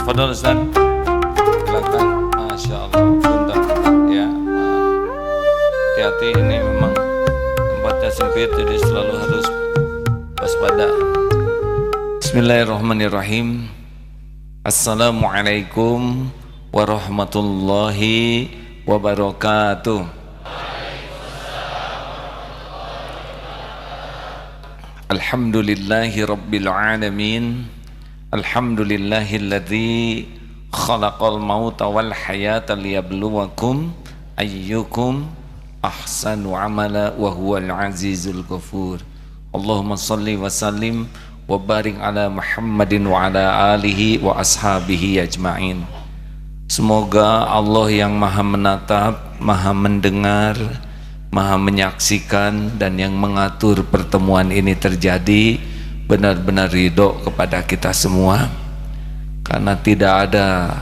Fadhol Ustaz, silakan. Masya Allah, punten ya. Hati-hati, ini memang tempatnya sempit, jadi selalu harus waspada. Bismillahirrahmanirrahim. Assalamualaikum warahmatullahi wabarakatuh. Alhamdulillahi rabbil alamin. Alhamdulillahilladzi khalaqal mauta wal hayata liyabluwakum ayyukum ahsanu amala wa huwal azizul ghafur. Allahumma salli wa sallim wa barik ala Muhammadin wa ala alihi wa ashabihi ajma'in. Semoga Allah yang maha menatap, maha mendengar, maha menyaksikan dan yang mengatur pertemuan ini terjadi benar-benar ridho kepada kita semua, karena tidak ada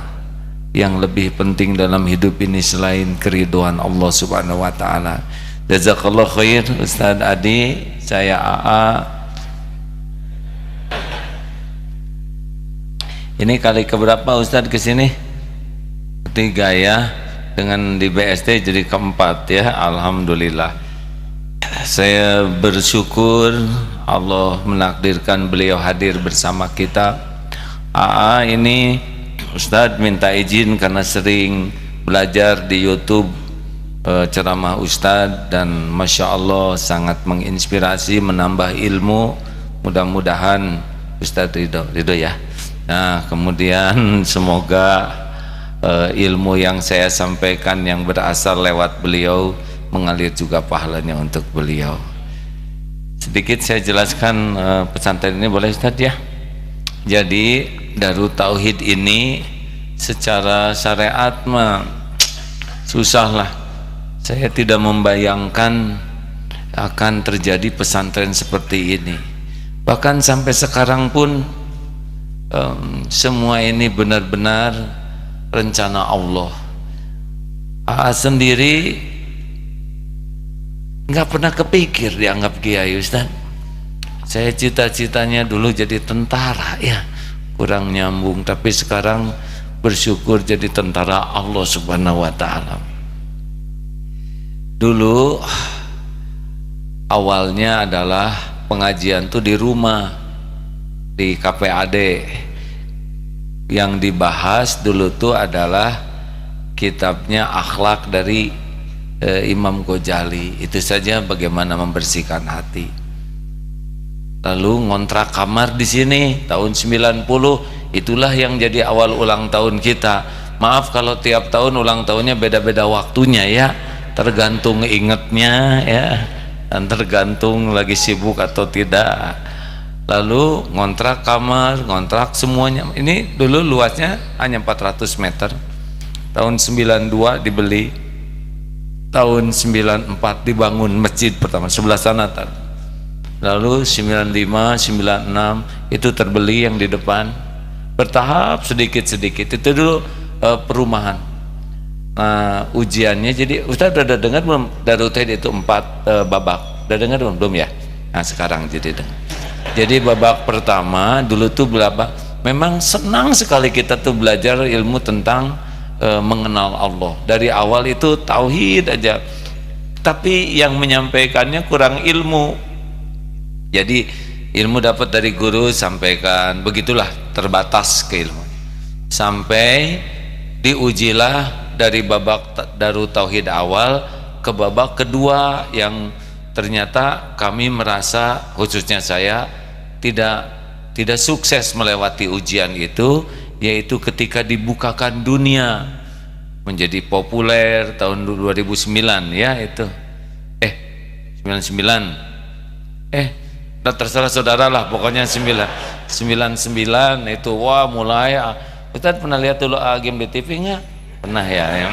yang lebih penting dalam hidup ini selain keridhaan Allah Subhanahu wa taala. Jazakallah khair Ustaz Adi, saya AA. Ini kali keberapa Ustaz kesini? Ketiga ya, dengan di BST jadi keempat ya, alhamdulillah. Saya bersyukur Allah menakdirkan beliau hadir bersama kita. AA ini Ustadz minta izin karena sering belajar di YouTube ceramah Ustadz, dan Masya Allah sangat menginspirasi, menambah ilmu. Mudah-mudahan Ustadz ridho ya. Nah, kemudian semoga ilmu yang saya sampaikan yang berasal lewat beliau mengalir juga pahalanya untuk beliau. Sedikit saya jelaskan pesantren ini, boleh Ustaz ya? Jadi Darut Tauhid ini secara syariat mah susah lah. Saya tidak membayangkan akan terjadi pesantren seperti ini. Bahkan sampai sekarang pun semua ini benar-benar rencana Allah. AA sendiri nggak pernah kepikir dianggap kiai Ustaz. Saya cita-citanya dulu jadi tentara ya, kurang nyambung, tapi sekarang bersyukur jadi tentara Allah Subhanahu wa taala. Dulu awalnya adalah pengajian tuh di rumah, di KPAD. Yang dibahas dulu tuh adalah kitabnya Akhlak dari Imam Ghazali. Itu saja bagaimana membersihkan hati. Lalu ngontrak kamar di sini tahun 90, itulah yang jadi awal ulang tahun kita. Maaf kalau tiap tahun ulang tahunnya beda-beda waktunya ya, tergantung ingetnya ya, dan tergantung lagi sibuk atau tidak. Lalu ngontrak kamar, ngontrak semuanya. Ini dulu luasnya hanya 400 meter. Tahun 92 dibeli, tahun 94 dibangun masjid pertama sebelah sana. Lalu 95, 96 itu terbeli yang di depan, bertahap sedikit-sedikit. Itu dulu perumahan. Nah, ujiannya jadi Ustaz udah dengar belum Darut Tauhid itu 4 babak? Udah dengar belum ya? Nah, sekarang jadi dengar. Jadi babak pertama dulu tuh berapa? Memang senang sekali kita tuh belajar ilmu tentang mengenal Allah. Dari awal itu tauhid aja, tapi yang menyampaikannya kurang ilmu. Jadi ilmu dapat dari guru, sampaikan, begitulah terbatas ke ilmu. Sampai diujilah dari babak Darut Tauhid awal ke babak kedua, yang ternyata kami merasa, khususnya saya, tidak sukses melewati ujian itu, yaitu ketika dibukakan dunia menjadi populer tahun 2009 ya, itu 99 terserah saudara lah, pokoknya 99 itu wah mulai. Ustaz pernah lihat dulu game di TV nggak? Pernah ya.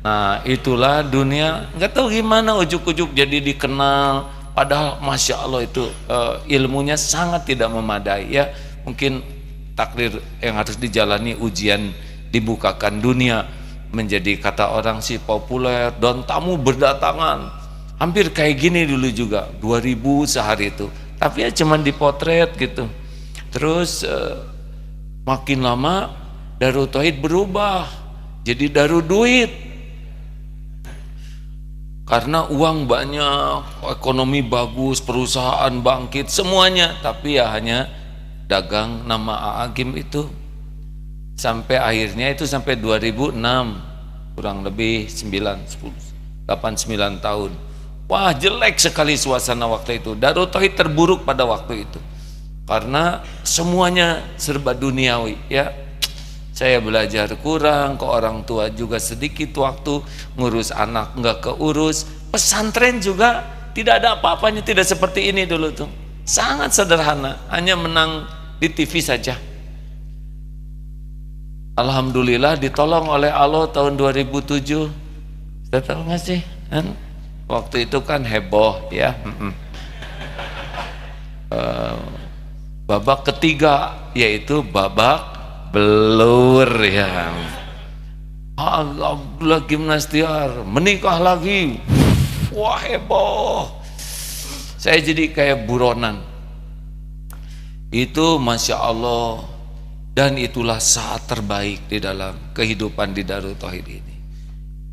Nah itulah dunia, nggak tahu gimana ujuk-ujuk jadi dikenal, padahal Masya Allah itu ilmunya sangat tidak memadai ya. Mungkin takdir yang harus dijalani ujian dibukakan dunia, menjadi kata orang sih populer dan tamu berdatangan. Hampir kayak gini dulu juga, 2000 sehari itu, tapi ya cuman dipotret gitu. Terus Makin lama Darut Tauhid berubah jadi Darut Duit. Karena uang banyak, ekonomi bagus, perusahaan bangkit, semuanya. Tapi ya hanya dagang nama A'agim itu. Sampai akhirnya itu sampai 2006, kurang lebih 9, 10, 8, 9 tahun. Wah, jelek sekali suasana waktu itu. Darut Tauhid terburuk pada waktu itu. Karena semuanya serba duniawi, ya. Saya belajar kurang, ke orang tua juga sedikit waktu, ngurus anak nggak keurus. Pesantren juga tidak ada apa-apanya, tidak seperti ini dulu tuh. Sangat sederhana, hanya menang di TV saja. Alhamdulillah ditolong oleh Allah tahun 2007. Sudah tahu nggak sih? Waktu itu kan heboh, ya. Babak ketiga yaitu babak belur, ya. Abdullah Gimnastiar menikah lagi. Wah, heboh. Saya jadi kayak buronan. Itu Masya Allah. Dan itulah saat terbaik di dalam kehidupan di Darut Tauhid ini.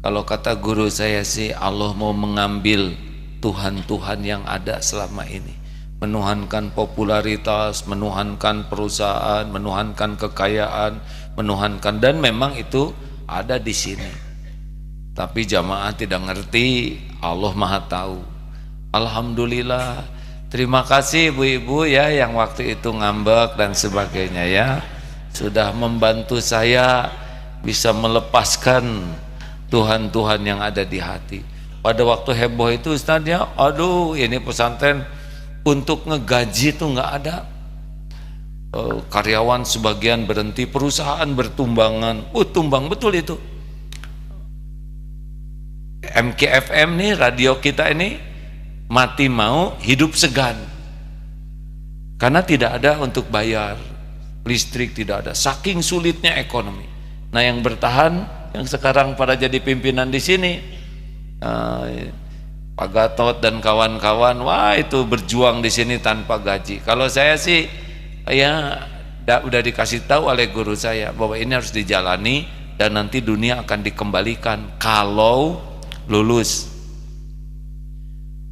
Kalau kata guru saya sih, Allah mau mengambil Tuhan-Tuhan yang ada selama ini, menuhankan popularitas, menuhankan perusahaan, menuhankan kekayaan, menuhankan, dan memang itu ada di sini. Tapi jamaah tidak ngerti, Allah Maha tahu. Alhamdulillah, terima kasih ibu-ibu ya yang waktu itu ngambek dan sebagainya, ya, sudah membantu saya bisa melepaskan Tuhan-Tuhan yang ada di hati. Pada waktu heboh itu Ustaz, ya, aduh ini pesantren untuk ngegaji tuh nggak ada. Karyawan sebagian berhenti, perusahaan bertumbangan. Tumbang betul itu. MKFM nih, radio kita ini mati mau hidup segan. Karena tidak ada untuk bayar. Listrik tidak ada, saking sulitnya ekonomi. Nah, yang bertahan, yang sekarang pada jadi pimpinan di sini, Pak Gatot dan kawan-kawan, wah itu berjuang di sini tanpa gaji. Kalau saya sih, ya udah dikasih tahu oleh guru saya bahwa ini harus dijalani dan nanti dunia akan dikembalikan kalau lulus.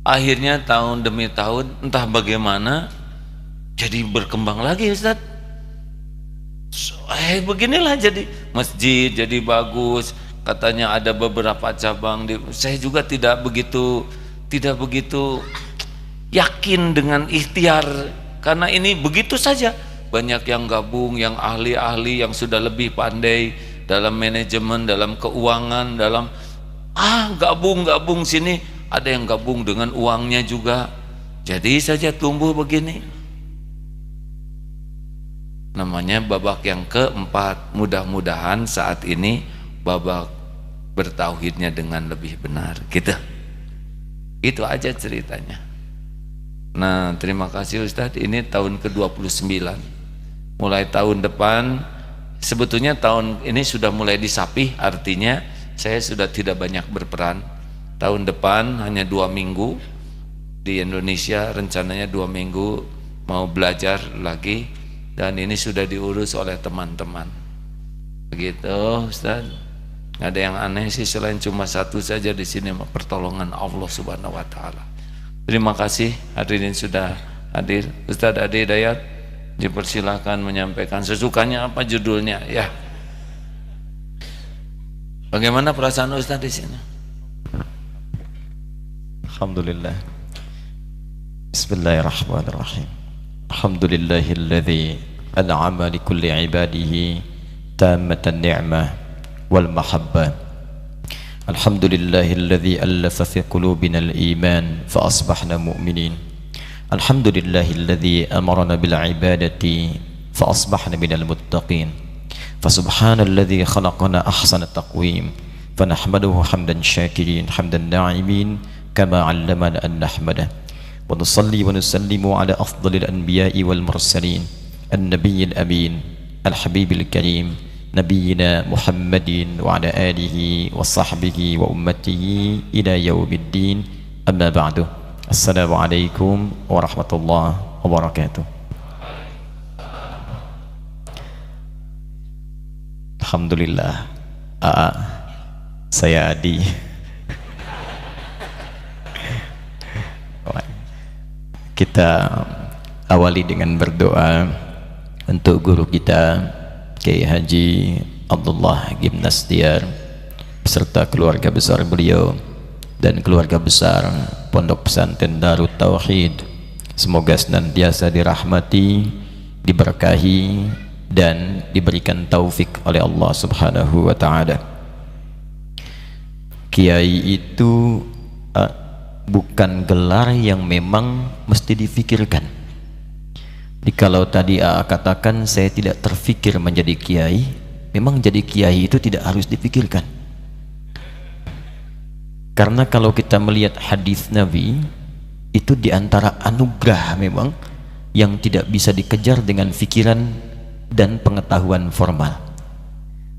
Akhirnya tahun demi tahun, entah bagaimana, jadi berkembang lagi Ustadz. Beginilah jadi masjid, jadi bagus. Katanya ada beberapa cabang saya juga tidak begitu yakin dengan ikhtiar, karena ini begitu saja. Banyak yang gabung, yang ahli-ahli, yang sudah lebih pandai dalam manajemen, dalam keuangan, dalam gabung sini. Ada yang gabung dengan uangnya juga. Jadi saja tumbuh begini. Namanya babak yang keempat. Mudah-mudahan saat ini babak bertauhidnya dengan lebih benar, gitu. Itu aja ceritanya. Nah, terima kasih Ustadz. Ini tahun ke-29. Mulai tahun depan, sebetulnya tahun ini sudah mulai disapih, artinya saya sudah tidak banyak berperan. Tahun depan hanya 2 minggu di Indonesia, rencananya 2 minggu mau belajar lagi, dan ini sudah diurus oleh teman-teman. Begitu Ustaz. Nggak ada yang aneh sih selain cuma satu saja di sini, pertolongan Allah Subhanahu wa taala. Terima kasih hadirin sudah hadir. Ustaz Adi Dayat dipersilakan menyampaikan sesukanya apa judulnya, ya. Bagaimana perasaan Ustaz di sini? Alhamdulillah. Bismillahirrahmanirrahim. Alhamdulillahilladzi an'ama likulli ibadihi tammatan ni'mah wal mahabbah. Alhamdulillahilladzi allafa fi qulubina al-iman fa asbahna mu'minin. Alhamdulillahilladzi amarna bil ibadati fa asbahna minal muttaqin. Fa subhanalladzi khalaqana ahsana taqwim fa nahmaduhu hamdan syakirin hamdan na'imin kama 'allamana an nahmadah. Wa nusalli wa nusallimu ala afdalil anbiya'i wal mursalin an-nabiyil amin al-habibil karim nabiyyina Muhammadin wa ala alihi wa sahbihi wa ummatihi ila yaumiddin. Amma ba'du. Assalamualaikum warahmatullahi wabarakatuh. Alhamdulillah. Saya Adi. Kita awali dengan berdoa untuk guru kita Kiai Haji Abdullah Gimnastiar beserta keluarga besar beliau dan keluarga besar Pondok Pesantren Darut Tauhid. Semoga senantiasa dirahmati, diberkahi dan diberikan taufik oleh Allah Subhanahu wa taala. Kiai itu bukan gelar yang memang mesti difikirkan. Jadi kalau tadi katakan saya tidak terfikir menjadi kiai, memang jadi kiai itu tidak harus dipikirkan. Karena kalau kita melihat hadis Nabi, itu diantara anugerah memang yang tidak bisa dikejar dengan pikiran dan pengetahuan formal.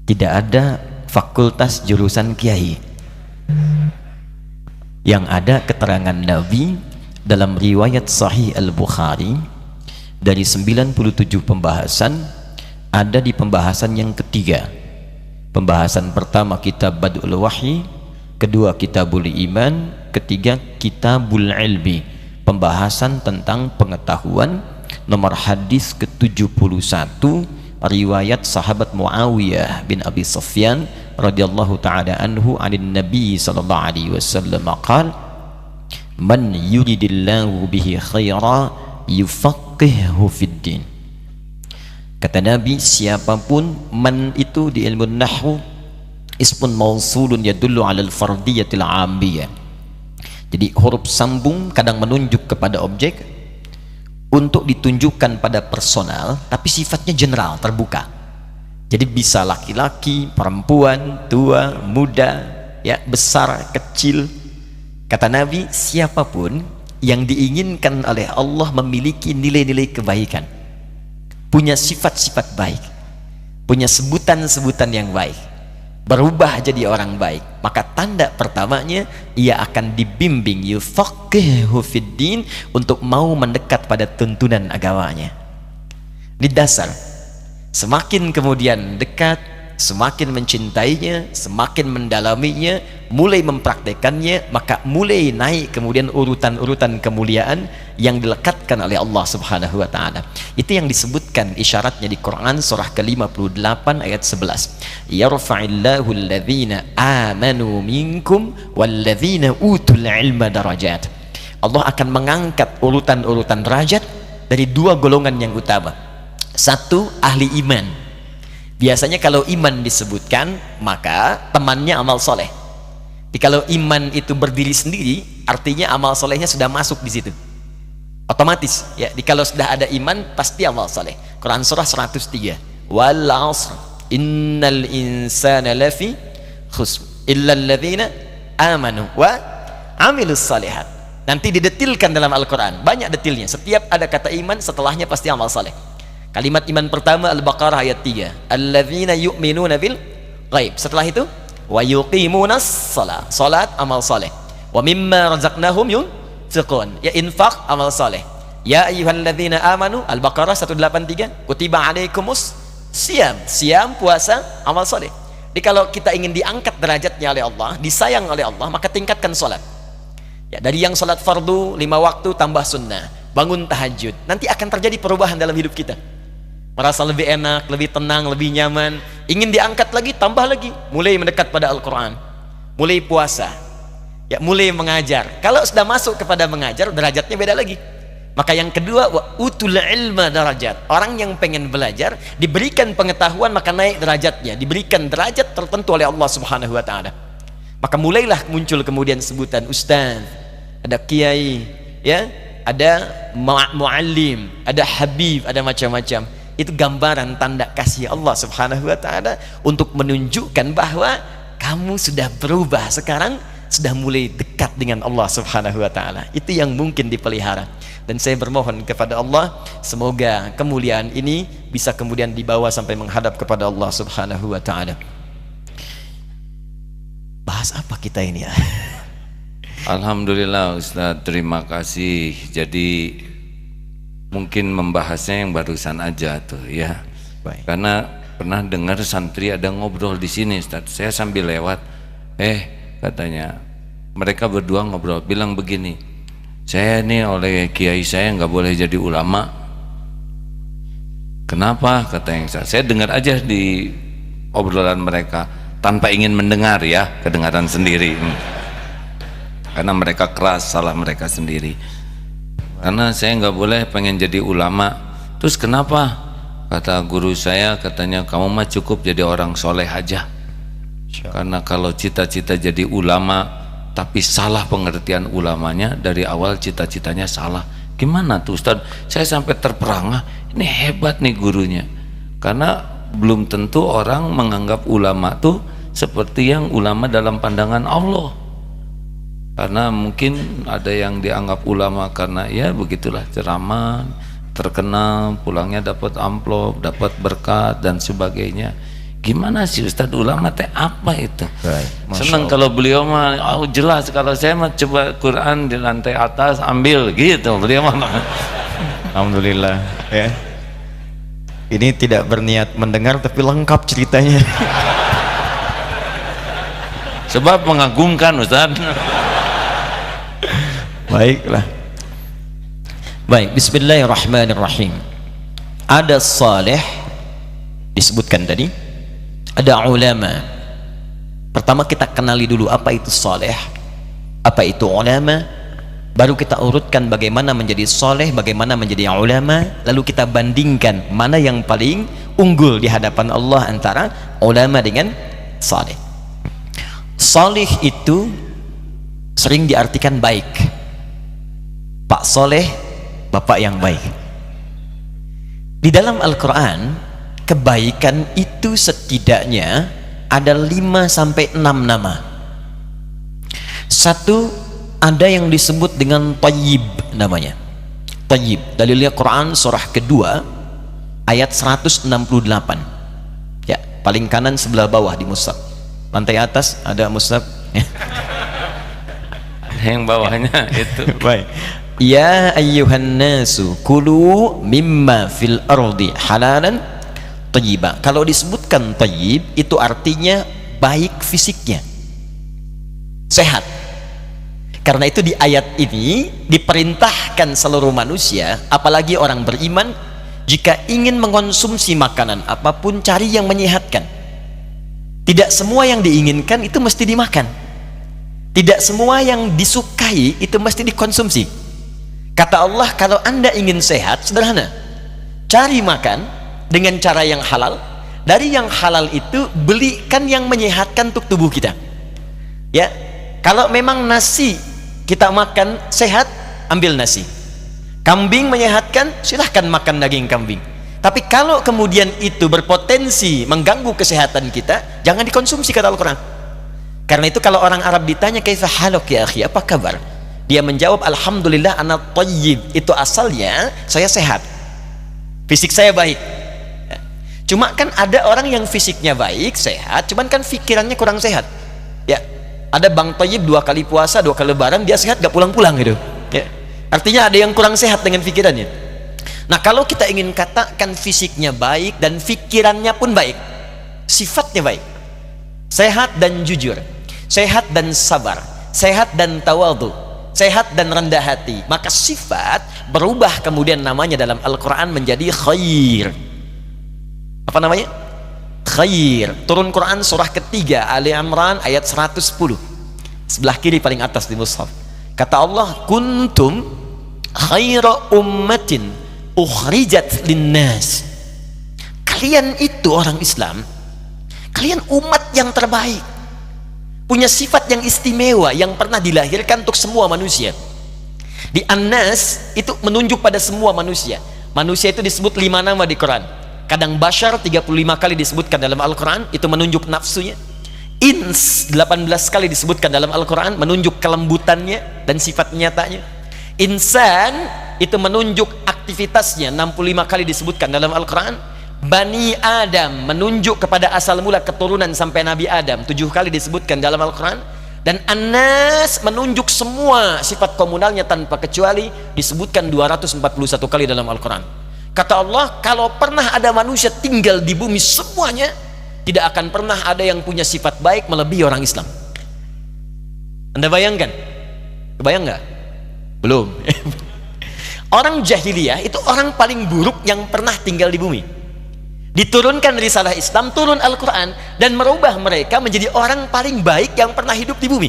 Tidak ada fakultas jurusan kiai. Yang ada keterangan Nabi dalam riwayat Sahih Al-Bukhari dari 97 pembahasan, ada di pembahasan yang ketiga. Pembahasan pertama kitab Badul Wahyi, kedua kitabul iman, ketiga kitabul ilmi, pembahasan tentang pengetahuan. Nomor hadis ke-71 riwayat sahabat Muawiyah bin Abi Sufyan radhiyallahu ta'ala anhu anin Nabi sallallahu alaihi wasallam qala man yuridillahu bihi khaira yufaqqihhu fid din. Kata Nabi, siapapun, man itu di ilmu nahwu ismun mausulun yadullu ala al-fardiyatil 'amiyah. Jadi huruf sambung kadang menunjuk kepada objek untuk ditunjukkan pada personal, tapi sifatnya general, terbuka. Jadi bisa laki-laki, perempuan, tua, muda, ya, besar, kecil. Kata Nabi, siapapun yang diinginkan oleh Allah memiliki nilai-nilai kebaikan, punya sifat-sifat baik, punya sebutan-sebutan yang baik, berubah jadi orang baik, maka tanda pertamanya ia akan dibimbing yufaqihu fid din, untuk mau mendekat pada tuntunan agamanya. Di dasar, semakin kemudian dekat, semakin mencintainya, semakin mendalaminya, mulai mempraktekannya, maka mulai naik kemudian urutan-urutan kemuliaan yang dilekatkan oleh Allah Subhanahu wa taala. Itu yang disebutkan isyaratnya di Quran surah ke-58 ayat 11. Yarfa'illahu alladhina amanu minkum walladhina utul ilma darajat. Allah akan mengangkat urutan-urutan derajat dari dua golongan yang utama. Satu, ahli iman. Biasanya kalau iman disebutkan, maka temannya amal soleh. Jadi kalau iman itu berdiri sendiri, artinya amal solehnya sudah masuk di situ, otomatis ya. Jadi kalau sudah ada iman, pasti amal soleh. Quran surah 103, wal asr innal insana lafi khusr illa alladhina amanu wa amilus salihat. Nanti didetilkan dalam Al-Quran, banyak detilnya. Setiap ada kata iman, setelahnya pasti amal soleh. Kalimat iman pertama Al-Baqarah ayat 3, alladzina yu'minuna bil ghaib. Setelah itu wa yuqimunas shalah, salat amal saleh. Wa mimma razaqnahum yunfiqun, ya infak amal saleh. Ya ayyuhalladzina amanu, Al-Baqarah 183, kutiba alaikumus siyam, siam puasa amal saleh. Jadi kalau kita ingin diangkat derajatnya oleh Allah, disayang oleh Allah, maka tingkatkan salat. Ya, dari yang salat fardu 5 waktu tambah sunnah, bangun tahajud, nanti akan terjadi perubahan dalam hidup kita. Merasa lebih enak, lebih tenang, lebih nyaman. Ingin diangkat lagi, tambah lagi, mulai mendekat pada Al-Quran, mulai puasa, ya, mulai mengajar. Kalau sudah masuk kepada mengajar, derajatnya beda lagi. Maka yang kedua, wa utul ilma darajat. Orang yang pengen belajar, diberikan pengetahuan, maka naik derajatnya, diberikan derajat tertentu oleh Allah Subhanahu wa taala. Maka mulailah muncul kemudian sebutan ustaz, ada kiai, ya, ada muallim, ada habib, ada macam-macam. Itu gambaran tanda kasih Allah Subhanahu wa taala untuk menunjukkan bahwa kamu sudah berubah, sekarang sudah mulai dekat dengan Allah Subhanahu wa taala. Itu yang mungkin dipelihara. Dan saya bermohon kepada Allah, semoga kemuliaan ini bisa kemudian dibawa sampai menghadap kepada Allah Subhanahu wa taala. Bahas apa kita ini ya? Alhamdulillah Ustaz, terima kasih. Jadi mungkin membahasnya yang barusan aja tuh ya. Baik. Karena pernah dengar santri ada ngobrol di sini Ustaz. Saya sambil lewat, katanya mereka berdua ngobrol, bilang begini, saya nih oleh kiai saya nggak boleh jadi ulama. Kenapa? Katanya saya dengar aja di obrolan mereka tanpa ingin mendengar ya, kedengaran sendiri. Karena mereka keras, salah mereka sendiri. Karena saya nggak boleh pengen jadi ulama. Terus kenapa? Kata guru saya, katanya kamu mah cukup jadi orang soleh aja. Karena kalau cita-cita jadi ulama tapi salah pengertian ulamanya, dari awal cita-citanya salah. Gimana tuh Ustaz? Saya sampai terperangah, ini hebat nih gurunya. Karena belum tentu orang menganggap ulama tuh seperti yang ulama dalam pandangan Allah. Karena mungkin ada yang dianggap ulama karena ya begitulah, ceramah, terkenal, pulangnya dapat amplop, dapat berkat dan sebagainya. Gimana sih Ustadz, ulama teh apa itu? Senang kalau beliau mah jelas, kalau saya mah coba Quran di lantai atas ambil gitu, beliau mah. Alhamdulillah ya. Ini tidak berniat mendengar tapi lengkap ceritanya. Sebab mengagumkan Ustadz. Baiklah. Baik, bismillahirrahmanirrahim. Ada saleh disebutkan tadi, ada ulama. Pertama kita kenali dulu apa itu saleh, apa itu ulama, baru kita urutkan bagaimana menjadi saleh, bagaimana menjadi ulama, lalu kita bandingkan mana yang paling unggul di hadapan Allah antara ulama dengan saleh. Saleh itu sering diartikan baik. Pak Soleh, bapak yang baik. Di dalam Al-Quran, kebaikan itu setidaknya ada 5 sampai 6 nama. Satu, ada yang disebut dengan Tayyib namanya. Tayyib, dalilnya Quran surah kedua ayat 168. Ya, paling kanan sebelah bawah di mushaf. Lantai atas ada mushaf. Yang bawahnya itu. Baik. Ya ayyuhan nasu kulu mimma fil ardi halalan thayyiba. Kalau disebutkan thayyib itu artinya baik fisiknya, sehat. Karena itu di ayat ini diperintahkan seluruh manusia, apalagi orang beriman, jika ingin mengkonsumsi makanan apapun cari yang menyehatkan. Tidak semua yang diinginkan itu mesti dimakan. Tidak semua yang disukai itu mesti dikonsumsi. Kata Allah, kalau Anda ingin sehat, sederhana, cari makan dengan cara yang halal. Dari yang halal itu belikan yang menyehatkan untuk tubuh kita. Ya, kalau memang nasi kita makan sehat, ambil nasi. Kambing menyehatkan, silahkan makan daging kambing. Tapi kalau kemudian itu berpotensi mengganggu kesehatan kita, jangan dikonsumsi, kata Al-Quran. Karena itu kalau orang Arab ditanya, kaifa haluk ya akhi, apa kabar? Dia menjawab, alhamdulillah ana thayyib. Itu asalnya saya sehat, fisik saya baik. Cuma kan ada orang yang fisiknya baik, sehat, cuman kan pikirannya kurang sehat. Ya, ada Bang Thayyib 2 kali puasa, 2 kali lebaran, dia sehat gak pulang-pulang gitu. Ya, artinya ada yang kurang sehat dengan pikirannya. Nah, kalau kita ingin katakan fisiknya baik dan pikirannya pun baik, sifatnya baik, sehat dan jujur, sehat dan sabar, sehat dan tawadhu, sehat dan rendah hati, maka sifat berubah kemudian namanya dalam Al-Quran menjadi khair. Apa namanya? Khair. Turun Quran surah ketiga Ali Imran ayat 110, sebelah kiri paling atas di mushaf. Kata Allah, kuntum khaira ummatin ukhrijat linnas. Kalian itu orang Islam, kalian umat yang terbaik, punya sifat yang istimewa yang pernah dilahirkan untuk semua manusia. Di An-Nas itu menunjuk pada semua manusia. Manusia itu disebut 5 nama di Quran. Kadang Bashar 35 kali disebutkan dalam Al-Quran, itu menunjuk nafsunya. Ins 18 kali disebutkan dalam Al-Quran, menunjuk kelembutannya dan sifat nyatanya. Insan itu menunjuk aktivitasnya, 65 kali disebutkan dalam Al-Quran. Bani Adam menunjuk kepada asal mula keturunan sampai Nabi Adam, 7 kali disebutkan dalam Al-Quran. Dan An-Nas menunjuk semua sifat komunalnya tanpa kecuali, disebutkan 241 kali dalam Al-Quran. Kata Allah, kalau pernah ada manusia tinggal di bumi semuanya, tidak akan pernah ada yang punya sifat baik melebihi orang Islam. Anda bayangkan? Kebayang nggak? Belum. Orang jahiliyah itu orang paling buruk yang pernah tinggal di bumi. Diturunkan risalah Islam, turun Al-Quran, dan merubah mereka menjadi orang paling baik yang pernah hidup di bumi.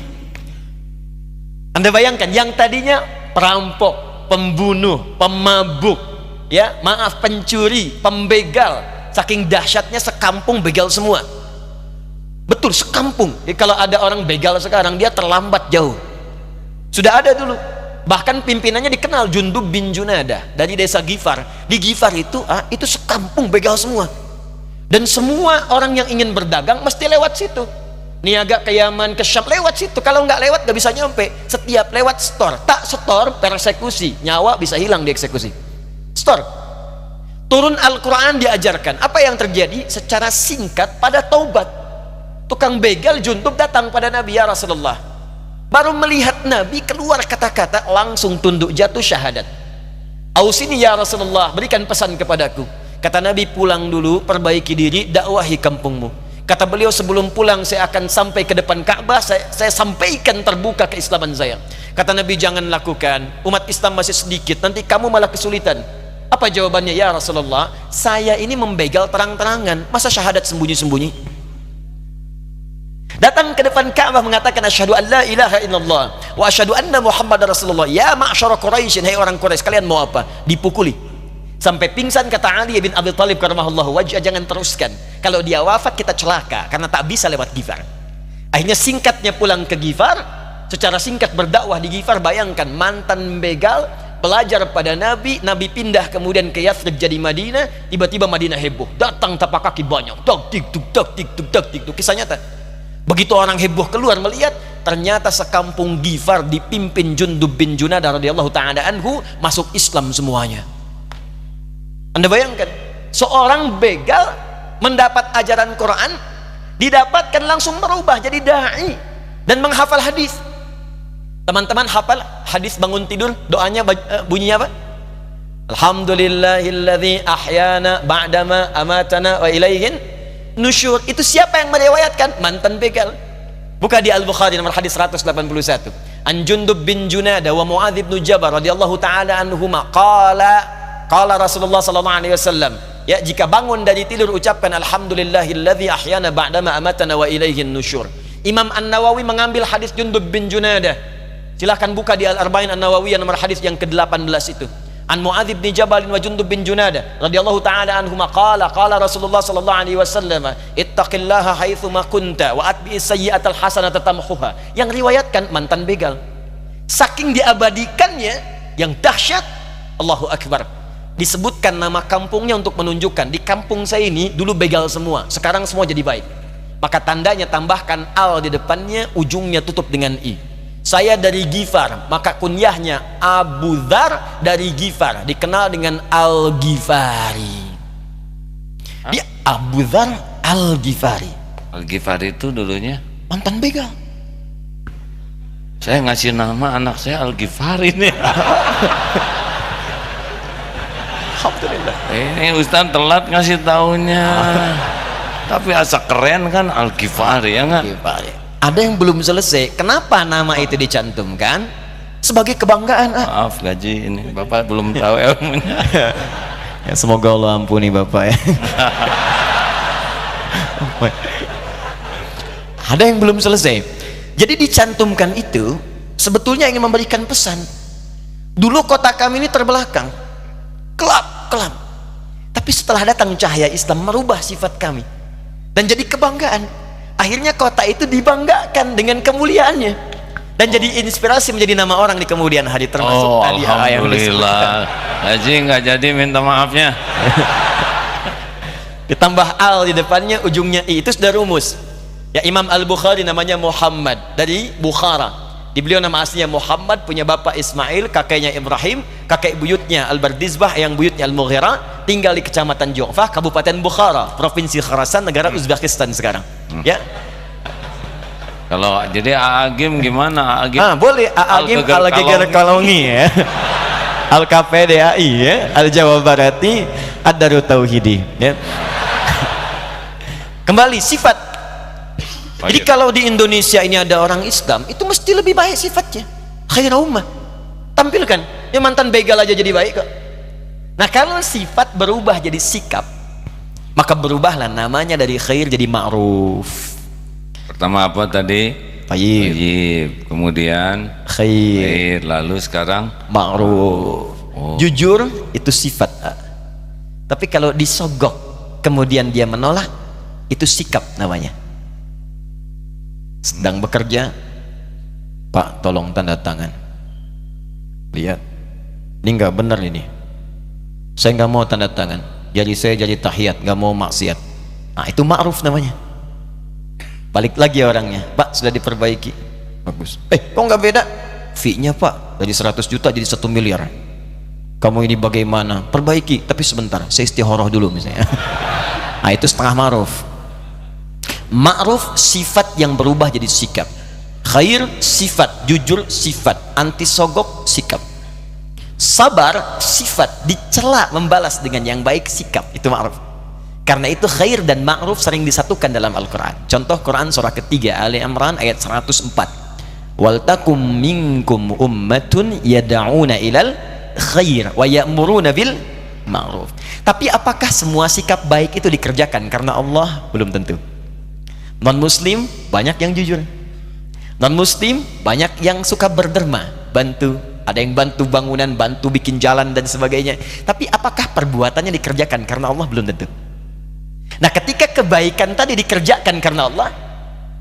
Anda bayangkan, yang tadinya perampok, pembunuh, pemabuk, ya maaf, pencuri, pembegal, saking dahsyatnya sekampung begal semua. Betul, sekampung. Jadi kalau ada orang begal sekarang, dia terlambat jauh. Sudah ada dulu, bahkan pimpinannya dikenal, Jundub bin Junadah dari desa Gifar. Di Gifar itu sekampung begal semua, dan semua orang yang ingin berdagang mesti lewat situ. Niaga ke Yaman, ke Syam, lewat situ. Kalau nggak lewat nggak bisa nyampe. Setiap lewat store, tak store persekusi, nyawa bisa hilang dieksekusi. Store. Turun Al-Quran, diajarkan. Apa yang terjadi? Secara singkat pada taubat. Tukang begal Jundub datang pada Nabi, ya Rasulullah. Baru melihat Nabi, keluar kata-kata, langsung tunduk jatuh syahadat. Ausini ya Rasulullah, berikan pesan kepadaku. Kata Nabi, pulang dulu, perbaiki diri, dakwahi kampungmu. Kata beliau, sebelum pulang saya akan sampai ke depan Ka'bah, saya sampaikan terbuka keislaman saya. Kata Nabi, jangan lakukan, umat Islam masih sedikit, nanti kamu malah kesulitan. Apa jawabannya? Ya Rasulullah, saya ini membegal terang-terangan, masa syahadat sembunyi-sembunyi? Datang ke depan Ka'bah mengatakan, asyhadu an la ilaha illallah wa asyhadu anna Muhammadar Rasulullah. Ya ma'syara Quraisy, hai orang Quraisy, kalian mau apa? Dipukuli sampai pingsan. Kata Ali bin Abi Thalib karramallahu wajhah, jangan teruskan, kalau dia wafat kita celaka karena tak bisa lewat Gifar. Akhirnya singkatnya pulang ke Gifar, secara singkat berdakwah di Gifar. Bayangkan, mantan begal belajar pada Nabi, Nabi pindah kemudian ke Yathrib jadi Madinah, tiba-tiba Madinah heboh, datang tapak kaki banyak, dak tik tuk dak tik tuk dak tik tuk. Kisah nyata. Begitu orang heboh keluar melihat, ternyata sekampung Gifar dipimpin Jundub bin Junadah radhiyallahu ta'ala anhu masuk Islam semuanya. Anda bayangkan, seorang begal mendapat ajaran Quran, didapatkan langsung berubah jadi da'i dan menghafal hadis. Teman-teman hafal hadis bangun tidur, doanya bunyinya apa? Alhamdulillahilladzi ahyana ba'dama amatana wa ilaihin nusyur. Itu siapa yang meriwayatkan? Mantan begal. Buka di Al-Bukhari nomor hadis 181. An Jundub bin Junadah wa Muadz bin Jabal radhiyallahu ta'ala anhuma qala Rasulullah sallallahu alaihi wasallam, ya, jika bangun dari tidur ucapkan alhamdulillahilladzi ahyana ba'dama amatana wa ilaihin nusyur. Imam An-Nawawi mengambil hadis Jundub bin Junadah. Silahkan buka di Al-Arba'in An-Nawawiyah nomor hadis yang ke-18 itu. An Muadz bin Jabal wa Jundub bin Junadah radhiyallahu ta'ala anhuma qala Rasulullah sallallahu alaihi wasallam, ittaqillaha haitsu ma kunta wa atbi'is sayyi'atal hasanata tamhuha. Yang riwayatkan mantan begal. Saking diabadikannya yang dahsyat, Allahu akbar. Disebutkan nama kampungnya untuk menunjukkan, di kampung saya ini dulu begal semua, sekarang semua jadi baik. Maka tandanya tambahkan al di depannya, ujungnya tutup dengan i. Saya dari Gifar, maka kunyahnya Abu Dzar dari Gifar, dikenal dengan Al-Ghifari. Dia Abu Dzar Al-Ghifari. Al-Ghifari itu dulunya mantan begal. Saya ngasih nama anak saya Al-Ghifari nih. Alhamdulillah. Ini Ustaz telat ngasih taunya. Tapi asa keren kan Al-Ghifari, ya nggak? Ada yang belum selesai. Kenapa nama itu dicantumkan? Sebagai kebanggaan. Maaf gaji ini Bapak belum tahu ilmunya. Ya, semoga Allah ampuni Bapak ya. Ada yang belum selesai. Jadi dicantumkan itu sebetulnya ingin memberikan pesan. Dulu kota kami ini terbelakang, kelap. Tapi setelah datang cahaya Islam merubah sifat kami dan jadi kebanggaan. Akhirnya kota itu dibanggakan dengan kemuliaannya dan jadi inspirasi menjadi nama orang di kemudian hari, termasuk tadi alhamdulillah. Haji nggak jadi, minta maafnya. Ditambah al di depannya, ujungnya i, itu sudah rumus. Ya, Imam Al-Bukhari namanya Muhammad dari Bukhara. Di beliau nama aslinya Muhammad, punya bapak Ismail, kakeknya Ibrahim, kakek buyutnya Al-Bardizbah, yang buyutnya Al-Mughirah, tinggal di kecamatan Ju'fah, Kabupaten Bukhara, Provinsi Khurasan, negara Uzbekistan sekarang. Ya. Kalau jadi Aagim gimana? Aagim. Boleh Aagim Al-Geger Kalongi ya. Al-KPDAI ya, Al-Jawa Barati Ad-Darut Tauhidi ya. Kembali sifat. Jadi kalau di Indonesia ini ada orang Islam, itu mesti lebih baik sifatnya. Khairul ummah. Tampilkan. Ya mantan begal aja jadi baik kok. Nah, kalau sifat berubah jadi sikap, maka berubahlah namanya dari khair jadi ma'ruf. Pertama apa tadi? Tayyib. Kemudian khair. Lalu sekarang Ma'ruf. Oh. Jujur itu sifat. Tapi kalau disogok kemudian dia menolak, itu sikap namanya. Sedang bekerja, Pak tolong tanda tangan. Lihat, ini nggak benar ini. Saya nggak mau tanda tangan. Jadi saya jadi tahiyat, nggak mau maksiat. Nah itu ma'ruf namanya. Balik lagi orangnya, Pak sudah diperbaiki. Bagus. Kok nggak beda? Fee-nya Pak dari 100 juta jadi 1 miliar. Kamu ini bagaimana? Perbaiki, tapi sebentar, saya istikharah dulu misalnya. Nah itu setengah ma'ruf. Ma'ruf sifat yang berubah jadi sikap. Khair sifat, jujur sifat, anti sogok sikap. Sabar sifat, dicela membalas dengan yang baik sikap, itu ma'ruf. Karena itu khair dan ma'ruf sering disatukan dalam Al-Quran. Contoh Quran surah ketiga Ali Imran ayat 104. Wal takum minkum ummatun yad'una ilal khair wa ya'muruna bil ma'ruf. Tapi apakah semua sikap baik itu dikerjakan karena Allah? Belum tentu. Non muslim banyak yang jujur, non muslim banyak yang suka berderma, bantu, ada yang bantu bangunan, bantu bikin jalan dan sebagainya. Tapi apakah perbuatannya dikerjakan karena Allah? Belum tentu. Nah ketika kebaikan tadi dikerjakan karena Allah,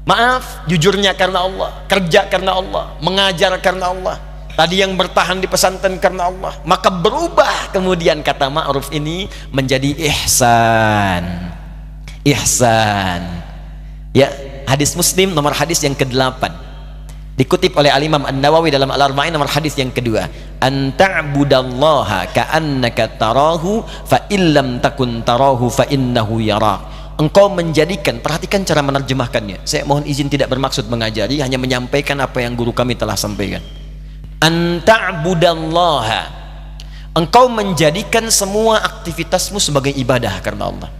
maaf, jujurnya karena Allah, kerja karena Allah, mengajar karena Allah, tadi yang bertahan di pesantren karena Allah, maka berubah kemudian kata ma'ruf ini menjadi ihsan. Ihsan. Ya, hadis Muslim nomor hadis yang ke-8 dikutip oleh Al-Imam An-Nawawi dalam Al-Arba'in nomor hadis yang kedua, an ta'budallaha ka'annaka tarahu fa illam takun tarahu fa innahu yarak. Engkau menjadikan, perhatikan cara menerjemahkannya. Saya mohon izin tidak bermaksud mengajari, hanya menyampaikan apa yang guru kami telah sampaikan. An ta'budallaha, engkau menjadikan semua aktivitasmu sebagai ibadah karena Allah.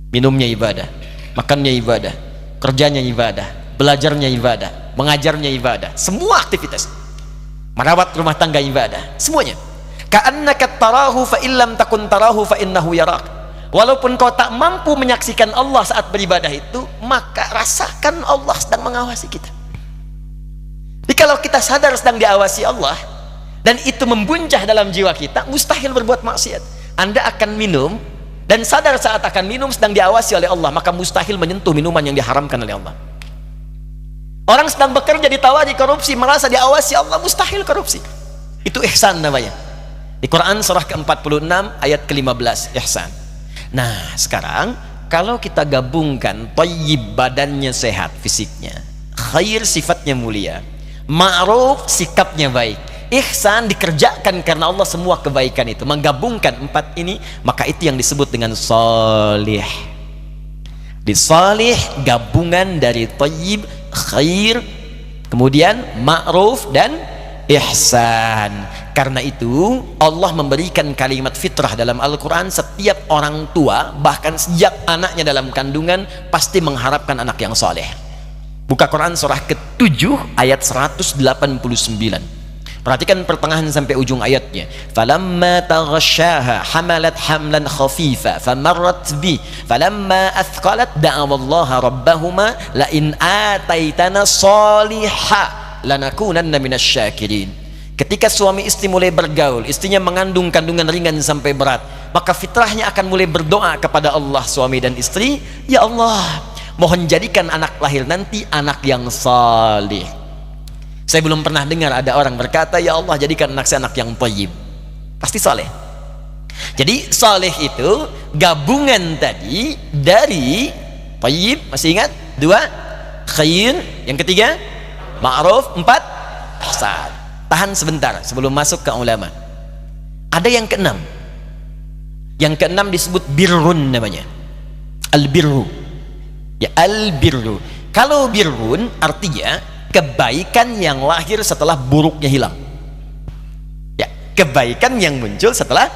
Minumnya ibadah, makannya ibadah, kerjanya ibadah, belajarnya ibadah, mengajarnya ibadah, semua aktivitas, merawat rumah tangga ibadah, semuanya. Ka'annaka tarahu fa illam takun tarahu fa innahu yarak. Walaupun kau tak mampu menyaksikan Allah saat beribadah itu, maka rasakan Allah sedang mengawasi kita. Jadi kalau kita sadar sedang diawasi Allah dan itu membuncah dalam jiwa kita, mustahil berbuat maksiat. Anda akan minum dan sadar saat akan minum sedang diawasi oleh Allah, maka mustahil menyentuh minuman yang diharamkan oleh Allah. Orang sedang bekerja ditawari korupsi, merasa diawasi Allah, mustahil korupsi. Itu ihsan namanya. Di Quran surah ke-46 ayat ke-15, ihsan. Nah sekarang kalau kita gabungkan thayyib badannya sehat fisiknya, khair sifatnya mulia, ma'ruf sikapnya baik, ihsan dikerjakan karena Allah semua kebaikan itu, menggabungkan 4 ini, maka itu yang disebut dengan salih. Di salih gabungan dari thayyib, khair, kemudian ma'ruf dan ihsan. Karena itu Allah memberikan kalimat fitrah dalam Al-Quran. Setiap orang tua bahkan sejak anaknya dalam kandungan pasti mengharapkan anak yang soleh. Buka Quran surah ke-7 ayat 189. Perhatikan pertengahan sampai ujung ayatnya. Falamma taghasyaha hamalat hamlan khafifa famarrat bi falamma athqalat da'awallaha rabbahuma la in ataitana salihah lanakunanna minasyakirin. Ketika suami istri mulai bergaul, istrinya mengandung kandungan ringan sampai berat, maka fitrahnya akan mulai berdoa kepada Allah, suami dan istri, ya Allah, mohon jadikan anak lahir nanti anak yang salih. Saya belum pernah dengar ada orang berkata, ya Allah jadikan anak saya anak yang thayyib. Pasti saleh. Jadi saleh itu gabungan tadi dari thayyib, masih ingat? 2 khair, yang ketiga ma'ruf, 4 ihsan. Tahan sebentar sebelum masuk ke ulama. Ada yang ke-6. Yang ke-6 disebut birrun namanya. Al-birru. Ya, al-birru. Kalau birrun artinya kebaikan yang lahir setelah buruknya hilang. Ya, Kebaikan yang muncul setelah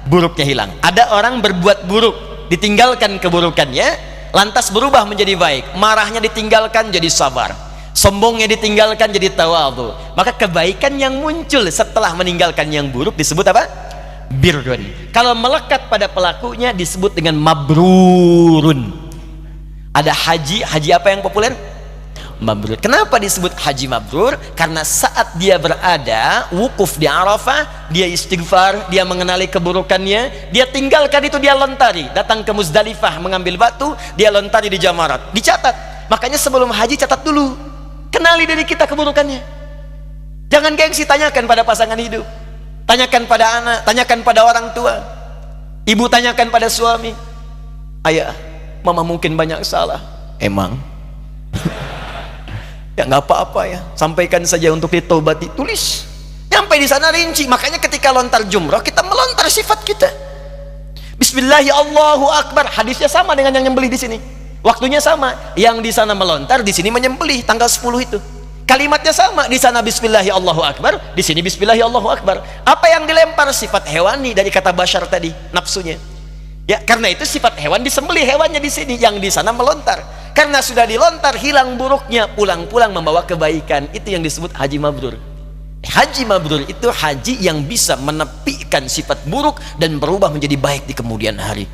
buruknya hilang. Ada orang berbuat buruk, ditinggalkan keburukannya, lantas berubah menjadi baik. Marahnya ditinggalkan jadi sabar, sombongnya ditinggalkan jadi tawadhu. Maka kebaikan yang muncul setelah meninggalkan yang buruk disebut apa? Birrun. Kalau melekat pada pelakunya disebut dengan mabrurun. Ada haji apa yang populer? Mabrur. Kenapa disebut haji mabrur? Karena saat dia berada wukuf di Arafah, dia istighfar, dia mengenali keburukannya, dia tinggalkan itu, dia lontari, datang ke Muzdalifah mengambil batu, dia lontari di Jamarat, dicatat. Makanya sebelum haji catat dulu, kenali diri kita keburukannya. Jangan gengsi, tanyakan pada pasangan hidup, tanyakan pada anak, tanyakan pada orang tua, ibu tanyakan pada suami. Ayah, mama mungkin banyak salah. Emang? Ya nggak apa-apa ya, sampaikan saja untuk ditobati, tulis. Nyampe di sana rinci. Makanya ketika lontar jumrah kita melontar sifat kita. Bismillahirrahmanirrahim, Allahu Akbar. Hadisnya sama dengan yang nyembelih di sini. Waktunya sama. Yang di sana melontar, di sini menyembelih tanggal 10 itu. Kalimatnya sama, di sana Bismillahirrahmanirrahim Allahu Akbar, di sini Bismillahirrahmanirrahim Allahu Akbar. Apa yang dilempar? Sifat hewani dari kata bashar tadi, nafsunya. Ya, karena itu sifat hewan disembelih, hewannya di sini, yang di sana melontar. Karena sudah dilontar, hilang buruknya, pulang-pulang membawa kebaikan. Itu yang disebut haji mabrur. Haji mabrur itu haji yang bisa menepikan sifat buruk dan berubah menjadi baik di kemudian hari.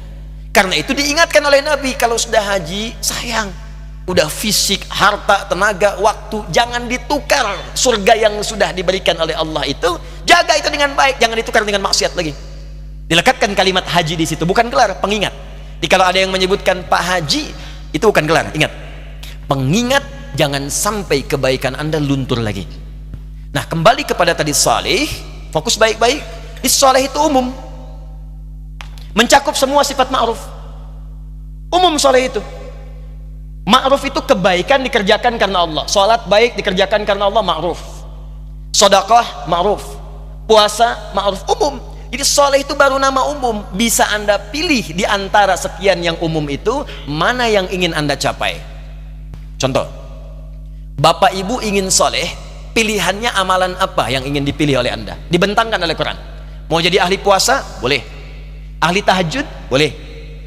Karena itu diingatkan oleh Nabi, kalau sudah haji, sayang, udah fisik, harta, tenaga, waktu, jangan ditukar. Surga yang sudah diberikan oleh Allah itu, jaga itu dengan baik, jangan ditukar dengan maksiat lagi. Dilekatkan kalimat haji di situ, bukan gelar, pengingat. Jadi kalau ada yang menyebutkan Pak Haji, itu bukan gelar, ingat, pengingat, jangan sampai kebaikan Anda luntur lagi. Nah, kembali kepada tadi salih, fokus baik-baik. Salih itu umum, mencakup semua sifat ma'ruf. Umum salih itu. Ma'ruf itu kebaikan dikerjakan karena Allah. Salat baik dikerjakan karena Allah, ma'ruf. Sedekah ma'ruf. Puasa ma'ruf, umum. Jadi saleh itu baru nama umum. Bisa Anda pilih di antara sekian yang umum itu, mana yang ingin Anda capai. Contoh, Bapak Ibu ingin saleh, pilihannya amalan apa yang ingin dipilih oleh Anda? Dibentangkan oleh Quran. Mau jadi ahli puasa? Boleh. Ahli tahajud? Boleh.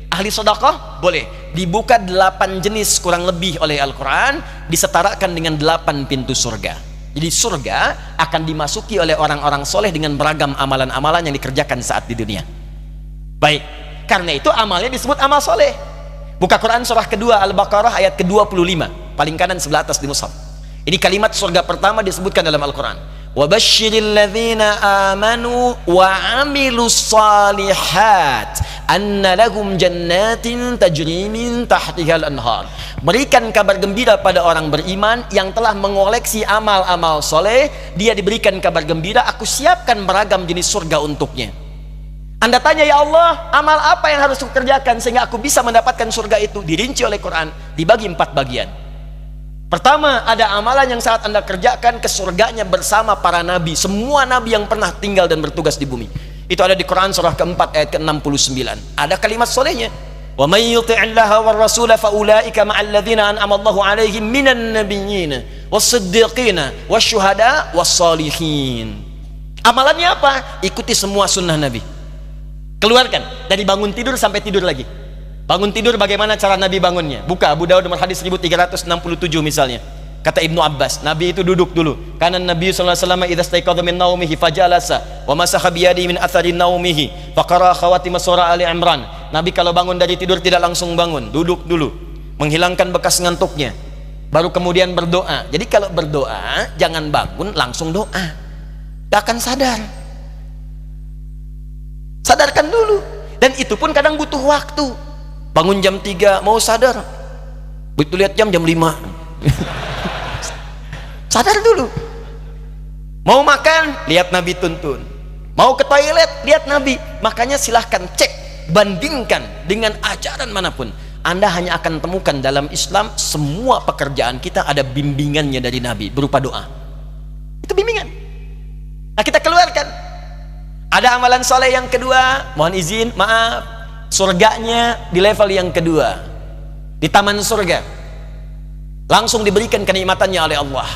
Ahli sedekah? Boleh. Dibuka 8 jenis kurang lebih oleh Al-Quran, disetarakan dengan 8 pintu surga. Jadi surga akan dimasuki oleh orang-orang soleh dengan beragam amalan-amalan yang dikerjakan saat di dunia. Baik, karena itu amalnya disebut amal soleh. Buka Quran surah kedua Al-Baqarah ayat ke-25, paling kanan sebelah atas di mushaf. Ini kalimat surga pertama disebutkan dalam Al-Quran. Wabashshiril ladzina amanu wa amilus salihat anna lahum jannatin tajri min tahtihal anhar. Berikan kabar gembira pada orang beriman yang telah mengoleksi amal-amal soleh. Dia diberikan kabar gembira, aku siapkan beragam jenis surga untuknya. Anda tanya, ya Allah, amal apa yang harus aku kerjakan sehingga aku bisa mendapatkan surga itu? Dirinci oleh Quran, dibagi 4 bagian. Pertama, ada amalan yang saat Anda kerjakan ke surganya bersama para nabi, semua nabi yang pernah tinggal dan bertugas di bumi. Itu ada di Quran surah keempat ayat ke-69. Ada kalimat solehnya. Wa may yuti'illaha war rasula fa ulaika ma'al ladzina an'ama Allahu 'alaihim minan nabiyyin was-siddiqina wasyuhada was-shalihin. Amalannya apa? Ikuti semua sunnah Nabi. Keluarkan dari bangun tidur sampai tidur lagi. Bangun tidur bagaimana cara Nabi bangunnya? Buka Abu Dawud nomor hadis 1367 misalnya. Kata Ibnu Abbas, Nabi itu duduk dulu. Karena Nabi sallallahu alaihi wasallam idza staiqadha min naumihi fajalasa wa masaha bi yadihi min athari naumihi faqara khawatim surah Ali Imran. Nabi kalau bangun dari tidur tidak langsung bangun, duduk dulu, menghilangkan bekas ngantuknya, baru kemudian berdoa. Jadi kalau berdoa jangan bangun langsung doa, gak akan sadar. Sadarkan dulu. Dan itu pun kadang butuh waktu. Bangun jam 3 mau sadar, begitu lihat jam 5. Sadar dulu. Mau makan, lihat Nabi tuntun. Mau ke toilet, lihat Nabi. Makanya silahkan cek, bandingkan dengan ajaran manapun. Anda hanya akan temukan dalam Islam semua pekerjaan kita ada bimbingannya dari Nabi berupa doa. Itu bimbingan. Nah, kita keluarkan. Ada amalan soleh yang kedua, mohon izin, maaf, surganya di level yang kedua, di taman surga, langsung diberikan kenikmatannya oleh Allah.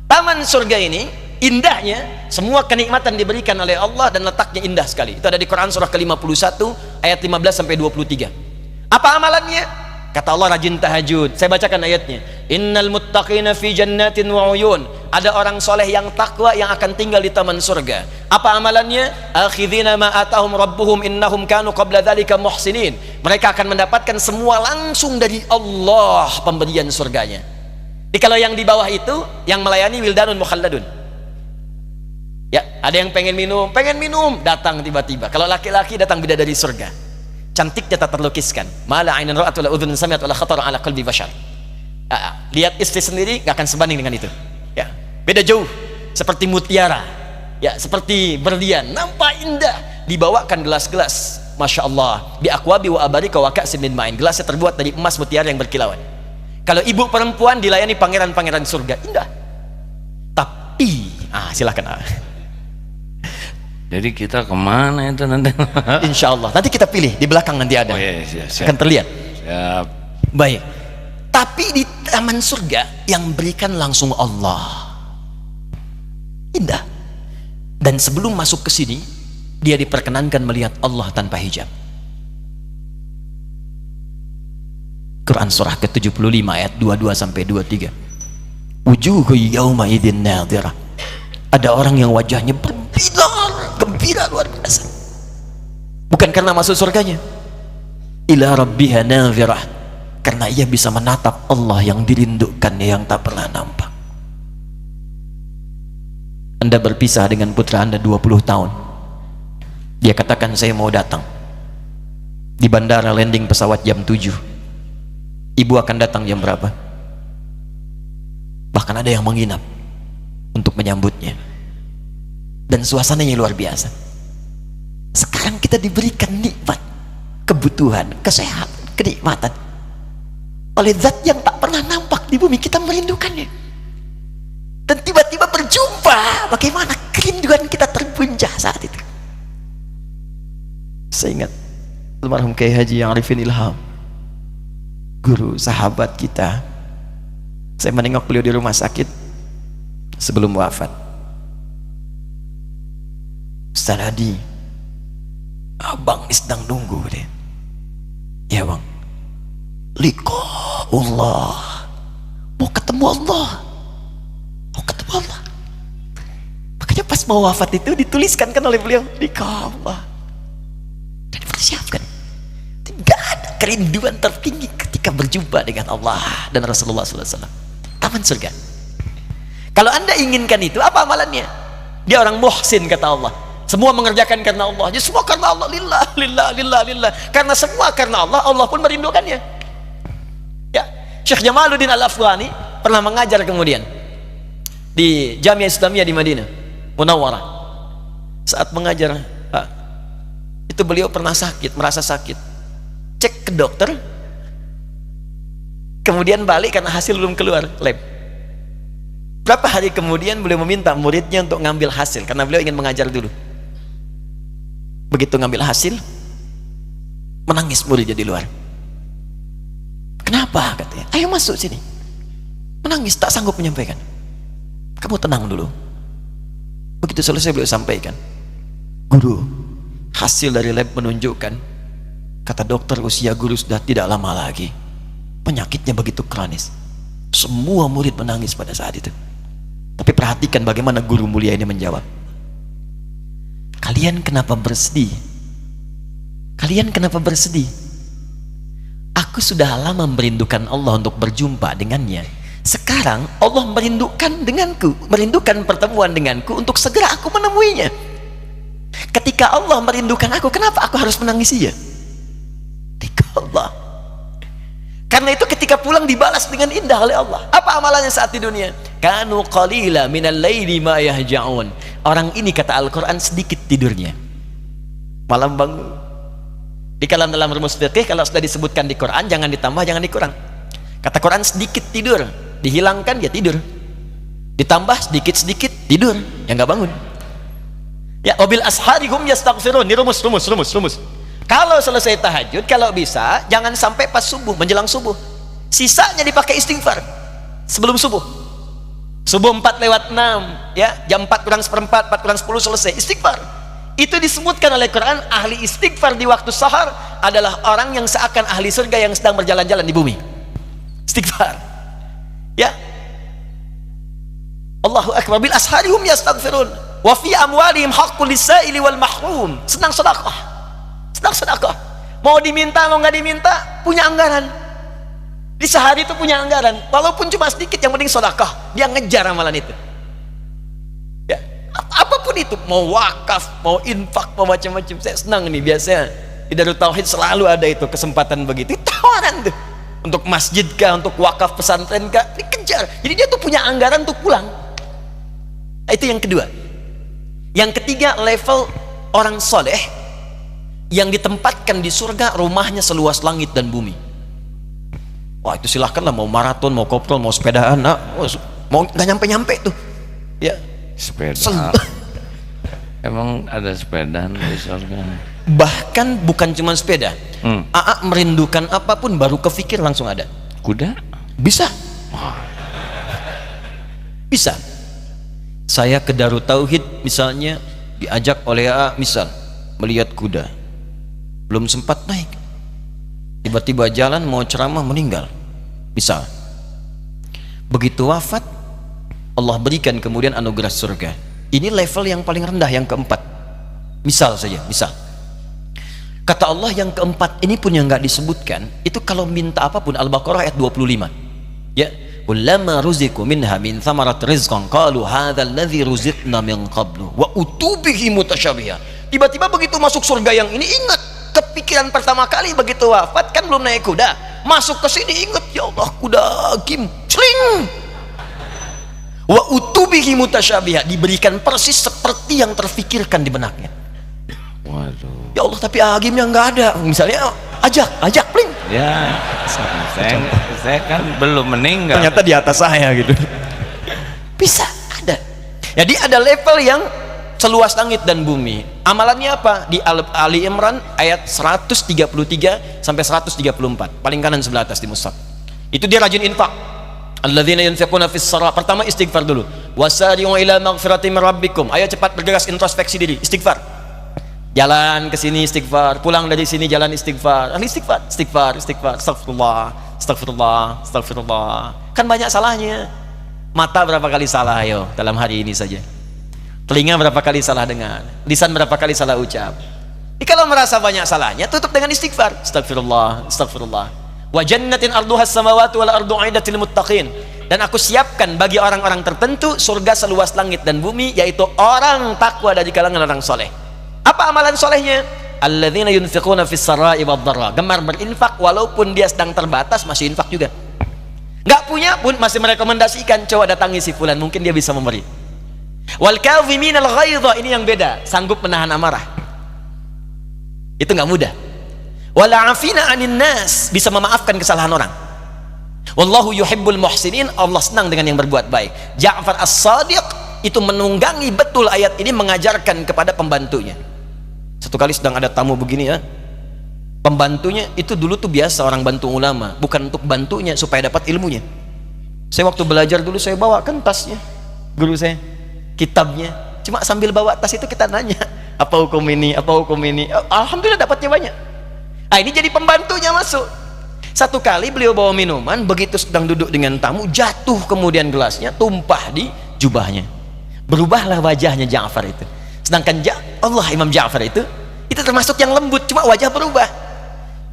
Taman surga ini Indahnya, semua kenikmatan diberikan oleh Allah dan letaknya indah sekali. Itu ada di Quran surah ke-51 ayat 15 sampai 23. Apa amalannya? Kata Allah, rajin tahajud. Saya bacakan ayatnya. Innal muttaqina fi jannatin wa uyun. Ada orang soleh yang takwa yang akan tinggal di taman surga. Apa amalannya? Akhidhina ma atahum rabbuhum innahum kanu qabla dzalika muhsinin. Mereka akan mendapatkan semua langsung dari Allah pemberian surganya. Jadi kalau yang di bawah itu yang melayani wildanun mukhalladun. Ya, ada yang pengen minum, datang tiba-tiba. Kalau laki-laki datang bidadari surga. Cantiknya tak terlukiskan. Mala ainun ra'at wala udhun sami'at wala khatara ala qalbi bashar. Lihat istri sendiri nggak akan sebanding dengan itu. Ya, beda jauh. Seperti mutiara. Ya, seperti berlian, nampak indah. Dibawakan gelas-gelas, Masya Allah, bi aqwabi wa abarika wa ka'sin min ma'in. Gelasnya terbuat dari emas mutiara yang berkilauan. Kalau ibu perempuan dilayani pangeran-pangeran surga, indah. Tapi, silakan. Jadi kita kemana itu nanti? Insya Allah nanti kita pilih di belakang, nanti ada. Oh iya, siap. Akan terlihat. Siap. Baik. Tapi di taman surga yang berikan langsung Allah, indah. Dan sebelum masuk ke sini, dia diperkenankan melihat Allah tanpa hijab. Quran surah ke-75 ayat 22 sampai 23. Wujuhu yauma idzin nadhirah. Ada orang yang wajahnya berbinar, gembira luar biasa. Bukan karena masuk surganya. Ila rabbiha nadhirah. Karena ia bisa menatap Allah yang dirindukannya, yang tak pernah nampak. Anda berpisah dengan putra Anda 20 tahun. Dia katakan, saya mau datang. Di bandara landing pesawat jam 7. Ibu akan datang jam berapa? Bahkan ada yang menginap untuk menyambutnya. Dan suasananya luar biasa. Sekarang kita diberikan nikmat, kebutuhan, kesehatan, kenikmatan oleh zat yang tak pernah nampak di bumi. Kita merindukannya. Dan tiba-tiba berjumpa. Bagaimana kerinduan kita terbuncah saat itu. Saya ingat almarhum Kiai Haji Arifin Ilham, guru sahabat kita. Saya menengok beliau di rumah sakit sebelum wafat. Ustaz Hadi, abang sedang nunggu deh. Ya bang, liqa'ullah, mau ketemu Allah, makanya pas mau wafat itu dituliskan kan oleh beliau, liqa'ullah, dan dipersiapkan. Tidak ada kerinduan tertinggi ketika berjumpa dengan Allah dan Rasulullah SAW. Taman surga. Kalau Anda inginkan itu, apa amalannya? Dia orang muhsin, kata Allah. Semua mengerjakan karena Allah. Jadi semua karena Allah. Lillah. Karena semua karena Allah, Allah pun merindukannya. Ya, Syekh Jamaluddin Al-Afghani pernah mengajar kemudian di Jamiah Islamiyah di Madinah Munawwarah. Saat mengajar, itu beliau pernah sakit, merasa sakit. Cek ke dokter, kemudian balik karena hasil belum keluar lab. Berapa hari kemudian beliau meminta muridnya untuk ngambil hasil karena beliau ingin mengajar dulu. Begitu ngambil hasil, menangis muridnya di luar. Kenapa? Katanya, ayo masuk sini. Menangis, tak sanggup menyampaikan. Kamu tenang dulu. Begitu selesai beliau sampaikan, guru, hasil dari lab menunjukkan, kata dokter, usia guru sudah tidak lama lagi. Penyakitnya begitu kronis. Semua murid menangis pada saat itu. Tapi perhatikan bagaimana guru mulia ini menjawab. Kalian kenapa bersedih? Kalian kenapa bersedih? Aku sudah lama merindukan Allah untuk berjumpa dengannya. Sekarang Allah merindukan denganku, merindukan pertemuan denganku untuk segera aku menemuinya. Ketika Allah merindukan aku, kenapa aku harus menangisinya? Allah. Karena itu ketika pulang dibalas dengan indah oleh Allah. Apa amalannya saat di dunia? Kanu qalila minal laili ma yahja'un. Orang ini, kata Al-Quran, sedikit tidurnya, malam bangun. Di dalam rumus fikih, kalau sudah disebutkan di Quran, jangan ditambah, jangan dikurang. Kata Quran, sedikit tidur, dihilangkan dia tidur, ditambah sedikit-sedikit tidur, ya nggak bangun. Ya, wabil asharihum yastaghfirun. Ini rumus. Kalau selesai tahajud, kalau bisa jangan sampai pas subuh, menjelang subuh. Sisanya dipakai istighfar sebelum subuh. Subuh 4:06, ya, jam 4 kurang seperempat, 4 kurang 10 selesai istighfar. Itu disebutkan oleh Quran, ahli istighfar di waktu sahar adalah orang yang seakan ahli surga yang sedang berjalan-jalan di bumi. Istighfar. Ya. Allahu akbar, bil asharihum yastaghfirun wa fi amwalihim haqqul lisaili wal mahrum. Senang sedekah. Senang sedekah. Mau diminta mau nggak diminta, punya anggaran. Di sehari itu punya anggaran, walaupun cuma sedikit, yang penting sedekah. Dia ngejar amalan itu. Ya, apapun itu, mau wakaf, mau infak, mau macam-macam. Saya senang nih, biasanya di Darut Tauhid selalu ada itu kesempatan begitu. Tawaran tuh untuk masjid kah, untuk wakaf pesantren kah, dikejar. Jadi dia tuh punya anggaran untuk pulang. Nah, itu yang kedua. Yang ketiga, level orang soleh yang ditempatkan di surga, rumahnya seluas langit dan bumi. Wah, itu silahkanlah, mau maraton, mau kopdol, mau sepedaan, mau nggak nyampe-nyampe tuh, ya. Sepeda. Emang ada sepedaan di surga? Bahkan bukan cuma sepeda. Aa merindukan apapun baru kepikir langsung ada. Kuda? Bisa. Bisa. Saya ke Darut Tauhid misalnya, diajak oleh Aa misal melihat kuda, belum sempat naik, tiba-tiba jalan mau ceramah meninggal misal. Begitu wafat, Allah berikan kemudian anugerah surga. Ini level yang paling rendah, yang keempat. Misal saja, misal kata Allah yang keempat ini pun yang nggak disebutkan, itu kalau minta apapun. Al-Baqarah ayat 25, ya, kullama ruziqu minha min thamarat rizqan qalu hadzal ladzi ruziqna min qablu wa utubihi mutasyabiha. Tiba-tiba begitu masuk surga yang ini, ingat kepikiran pertama kali begitu wafat, kan belum naik kuda, masuk ke sini ingat, ya Allah, kuda kim sling, wa utubihi mutasyabiha, diberikan persis seperti yang terfikirkan di benaknya. Waduh. Ya Allah, tapi agimnya nggak ada, misalnya ajak pling, Ya, saya kan belum meninggal. ternyata di atas saya gitu. Bisa ada. Jadi ada level yang seluas langit dan bumi. Amalannya apa? Di Ali Imran ayat 133 sampai 134, paling kanan sebelah atas di mushaf. Itu dia rajin infak. Alladzina yunfiquna fis sara. Pertama istighfar dulu. Wasari'u ila maghfiratin min rabbikum. Ayo cepat bergegas introspeksi diri, istighfar. Jalan ke sini istighfar, pulang dari sini jalan istighfar. Istighfar, astagfirullah. Kan banyak salahnya. Mata berapa kali salah ayo dalam hari ini saja. Telinga berapa kali salah dengar, lisan berapa kali salah ucap. Jadi kalau merasa banyak salahnya, tutup dengan istighfar. Astagfirullah. Wa jannatin arduhas samawati wal ardu aidatil muttaqin. Dan aku siapkan bagi orang-orang tertentu surga seluas langit dan bumi, yaitu orang takwa dari kalangan orang soleh. Apa amalan solehnya? Alladzina yunfiquna fis sarai wad dharra. Gemar berinfak walaupun dia sedang terbatas, masih infak juga. Nggak punya pun masih merekomendasikan, coba datangi si fulan, mungkin dia bisa memberi. Wal kadhiminal ghaidha, ini yang beda, sanggup menahan amarah. Itu nggak mudah. Wal 'afina 'anil nas, bisa memaafkan kesalahan orang. Wallahu yuhibbul muhsinin, Allah senang dengan yang berbuat baik. Ja'far As-Shadiq itu menunggangi betul ayat ini, mengajarkan kepada pembantunya. Satu kali sedang ada tamu begini ya, pembantunya itu dulu tuh biasa orang bantu ulama, bukan untuk bantunya, supaya dapat ilmunya. Saya waktu belajar dulu saya bawakan tasnya guru saya, kitabnya, cuma sambil bawa tas itu kita nanya, apa hukum ini, apa hukum ini. Alhamdulillah dapatnya banyak. Nah, ini jadi pembantunya masuk. Satu kali beliau bawa minuman, begitu sedang duduk dengan tamu, jatuh kemudian gelasnya, tumpah di jubahnya. Berubahlah wajahnya Ja'far itu. Sedangkan Imam Ja'far itu termasuk yang lembut, cuma wajah berubah.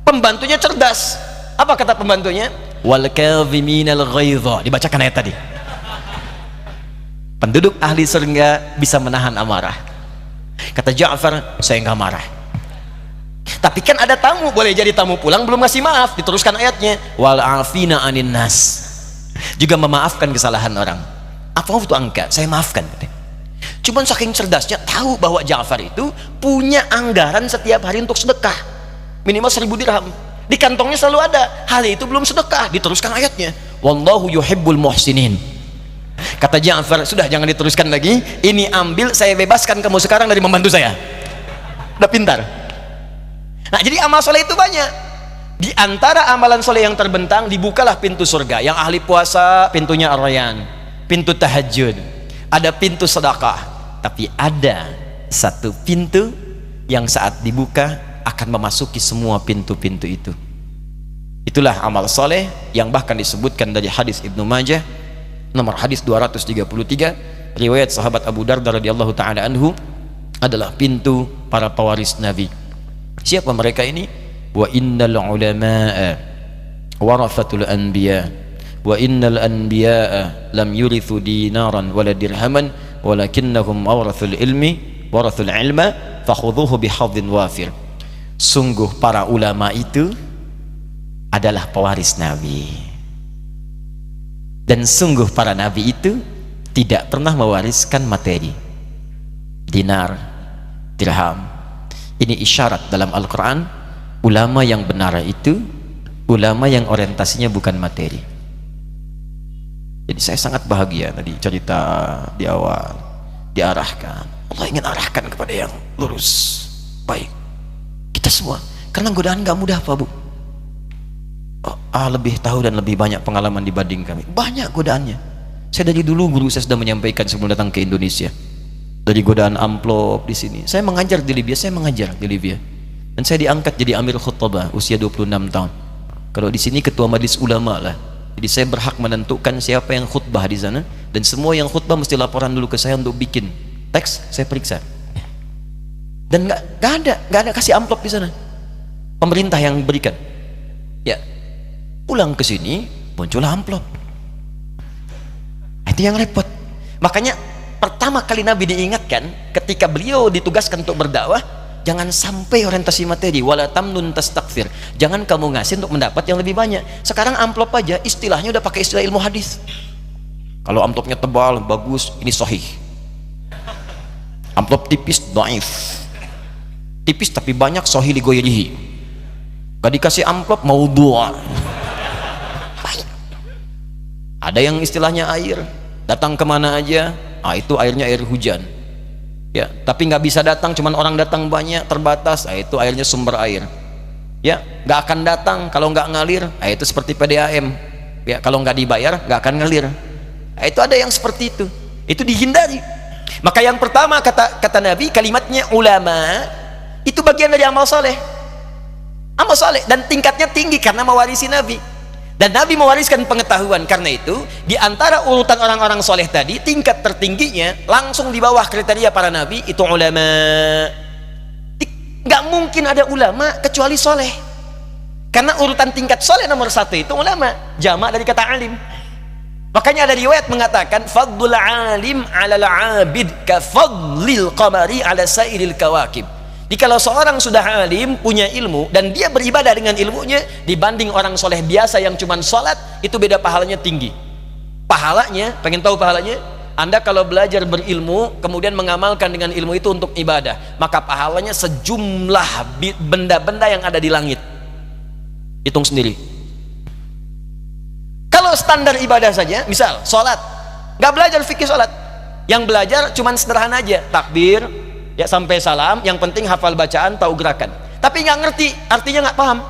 Pembantunya cerdas. Apa kata pembantunya? Wal kadhiminal ghaidha. Dibacakan ayat tadi. Penduduk ahli surga bisa menahan amarah. Kata Ja'far, saya nggak marah. Tapi kan ada tamu, boleh jadi tamu pulang belum ngasih maaf. Diteruskan ayatnya, wal 'afina 'anin nas. Juga memaafkan kesalahan orang. Apa itu angka? Saya maafkan. Cuman saking cerdasnya, tahu bahwa Ja'far itu punya anggaran setiap hari untuk sedekah minimal 1000 dirham. Di kantongnya selalu ada. Hal itu belum sedekah. Diteruskan ayatnya, wallahu yuhibbul muhsinin. Kata Ja'far, sudah jangan diteruskan lagi. Ini ambil, saya bebaskan kamu sekarang dari membantu saya. Udah pintar. Nah, jadi amal soleh itu banyak. Di antara amalan soleh yang terbentang, dibukalah pintu surga. Yang ahli puasa, pintunya Ar-Rayyan. pintu tahajud, ada pintu sedekah, tapi ada satu pintu yang saat dibuka akan memasuki semua pintu-pintu itu. Itulah amal soleh yang bahkan disebutkan dari hadis Ibnu Majah nomor hadis 233 riwayat sahabat Abu Darda radhiyallahu taala anhu, adalah pintu para pewaris Nabi. Siapa mereka ini? Wa innal ulama'a warathatul anbiya wa innal anbiya'a lam yurithu dinaran wala dirhaman walakinnahum awrathul ilma fakhudhuhu bihadhin wafir. Sungguh para ulama itu adalah pewaris Nabi, dan sungguh para nabi itu tidak pernah mewariskan materi, dinar, dirham. Ini isyarat dalam Al-Quran, ulama yang benar itu ulama yang orientasinya bukan materi. Jadi saya sangat bahagia tadi cerita di awal diarahkan, Allah ingin arahkan kepada yang lurus, baik kita semua, karena godaan gak mudah Pak Bu. Lebih tahu dan lebih banyak pengalaman dibanding kami, banyak godaannya. Saya dari dulu guru saya sudah menyampaikan sebelum datang ke Indonesia, dari godaan amplop di sini. Saya mengajar di Libya, dan saya diangkat jadi Amir Khutbah usia 26 tahun. Kalau di sini ketua majelis ulama lah, jadi saya berhak menentukan siapa yang khutbah di sana, dan semua yang khutbah mesti laporan dulu ke saya untuk bikin teks, saya periksa. Dan nggak ada kasih amplop di sana, pemerintah yang berikan. Ya, pulang ke sini muncul amplop. Itu yang repot. Makanya pertama kali Nabi diingatkan ketika beliau ditugaskan untuk berdakwah, jangan sampai orientasi materi, wala tamnun tastakfir. Jangan kamu ngasih untuk mendapat yang lebih banyak. Sekarang amplop aja istilahnya udah pakai istilah ilmu hadis. Kalau amplopnya tebal bagus, ini sahih. Amplop tipis dhaif. Tipis tapi banyak sahih li ghairihi. Gak dikasih amplop maudhu'. Ada yang istilahnya air, datang kemana aja, itu airnya air hujan. Ya, tapi nggak bisa datang, cuman orang datang banyak, terbatas, itu airnya sumber air. Ya, nggak akan datang kalau nggak ngalir, itu seperti PDAM. Ya, kalau nggak dibayar nggak akan ngalir. Itu ada yang seperti itu dihindari. Maka yang pertama kata Nabi, kalimatnya ulama itu bagian dari amal soleh. Amal soleh, dan tingkatnya tinggi karena mewarisi Nabi. Dan Nabi mewariskan pengetahuan. Karena itu di antara urutan orang-orang soleh tadi, tingkat tertingginya langsung di bawah kriteria para nabi itu ulama. Nggak mungkin ada ulama kecuali soleh, karena urutan tingkat soleh nomor satu itu ulama, jamak dari kata alim. Makanya ada riwayat mengatakan fadlul alim alal abid ka fadlil qamari ala sairil kawakib. Jikalau seorang sudah alim, punya ilmu, dan dia beribadah dengan ilmunya, dibanding orang soleh biasa yang cuma sholat, itu beda pahalanya tinggi. Pahalanya, pengen tahu pahalanya? Anda kalau belajar berilmu, kemudian mengamalkan dengan ilmu itu untuk ibadah, maka pahalanya sejumlah benda-benda yang ada di langit. Hitung sendiri. Kalau standar ibadah saja, misal sholat, nggak belajar fikih sholat, yang belajar cuma sederhana aja, takbir, ya sampai salam, yang penting hafal bacaan, tahu gerakan, tapi nggak ngerti artinya, nggak paham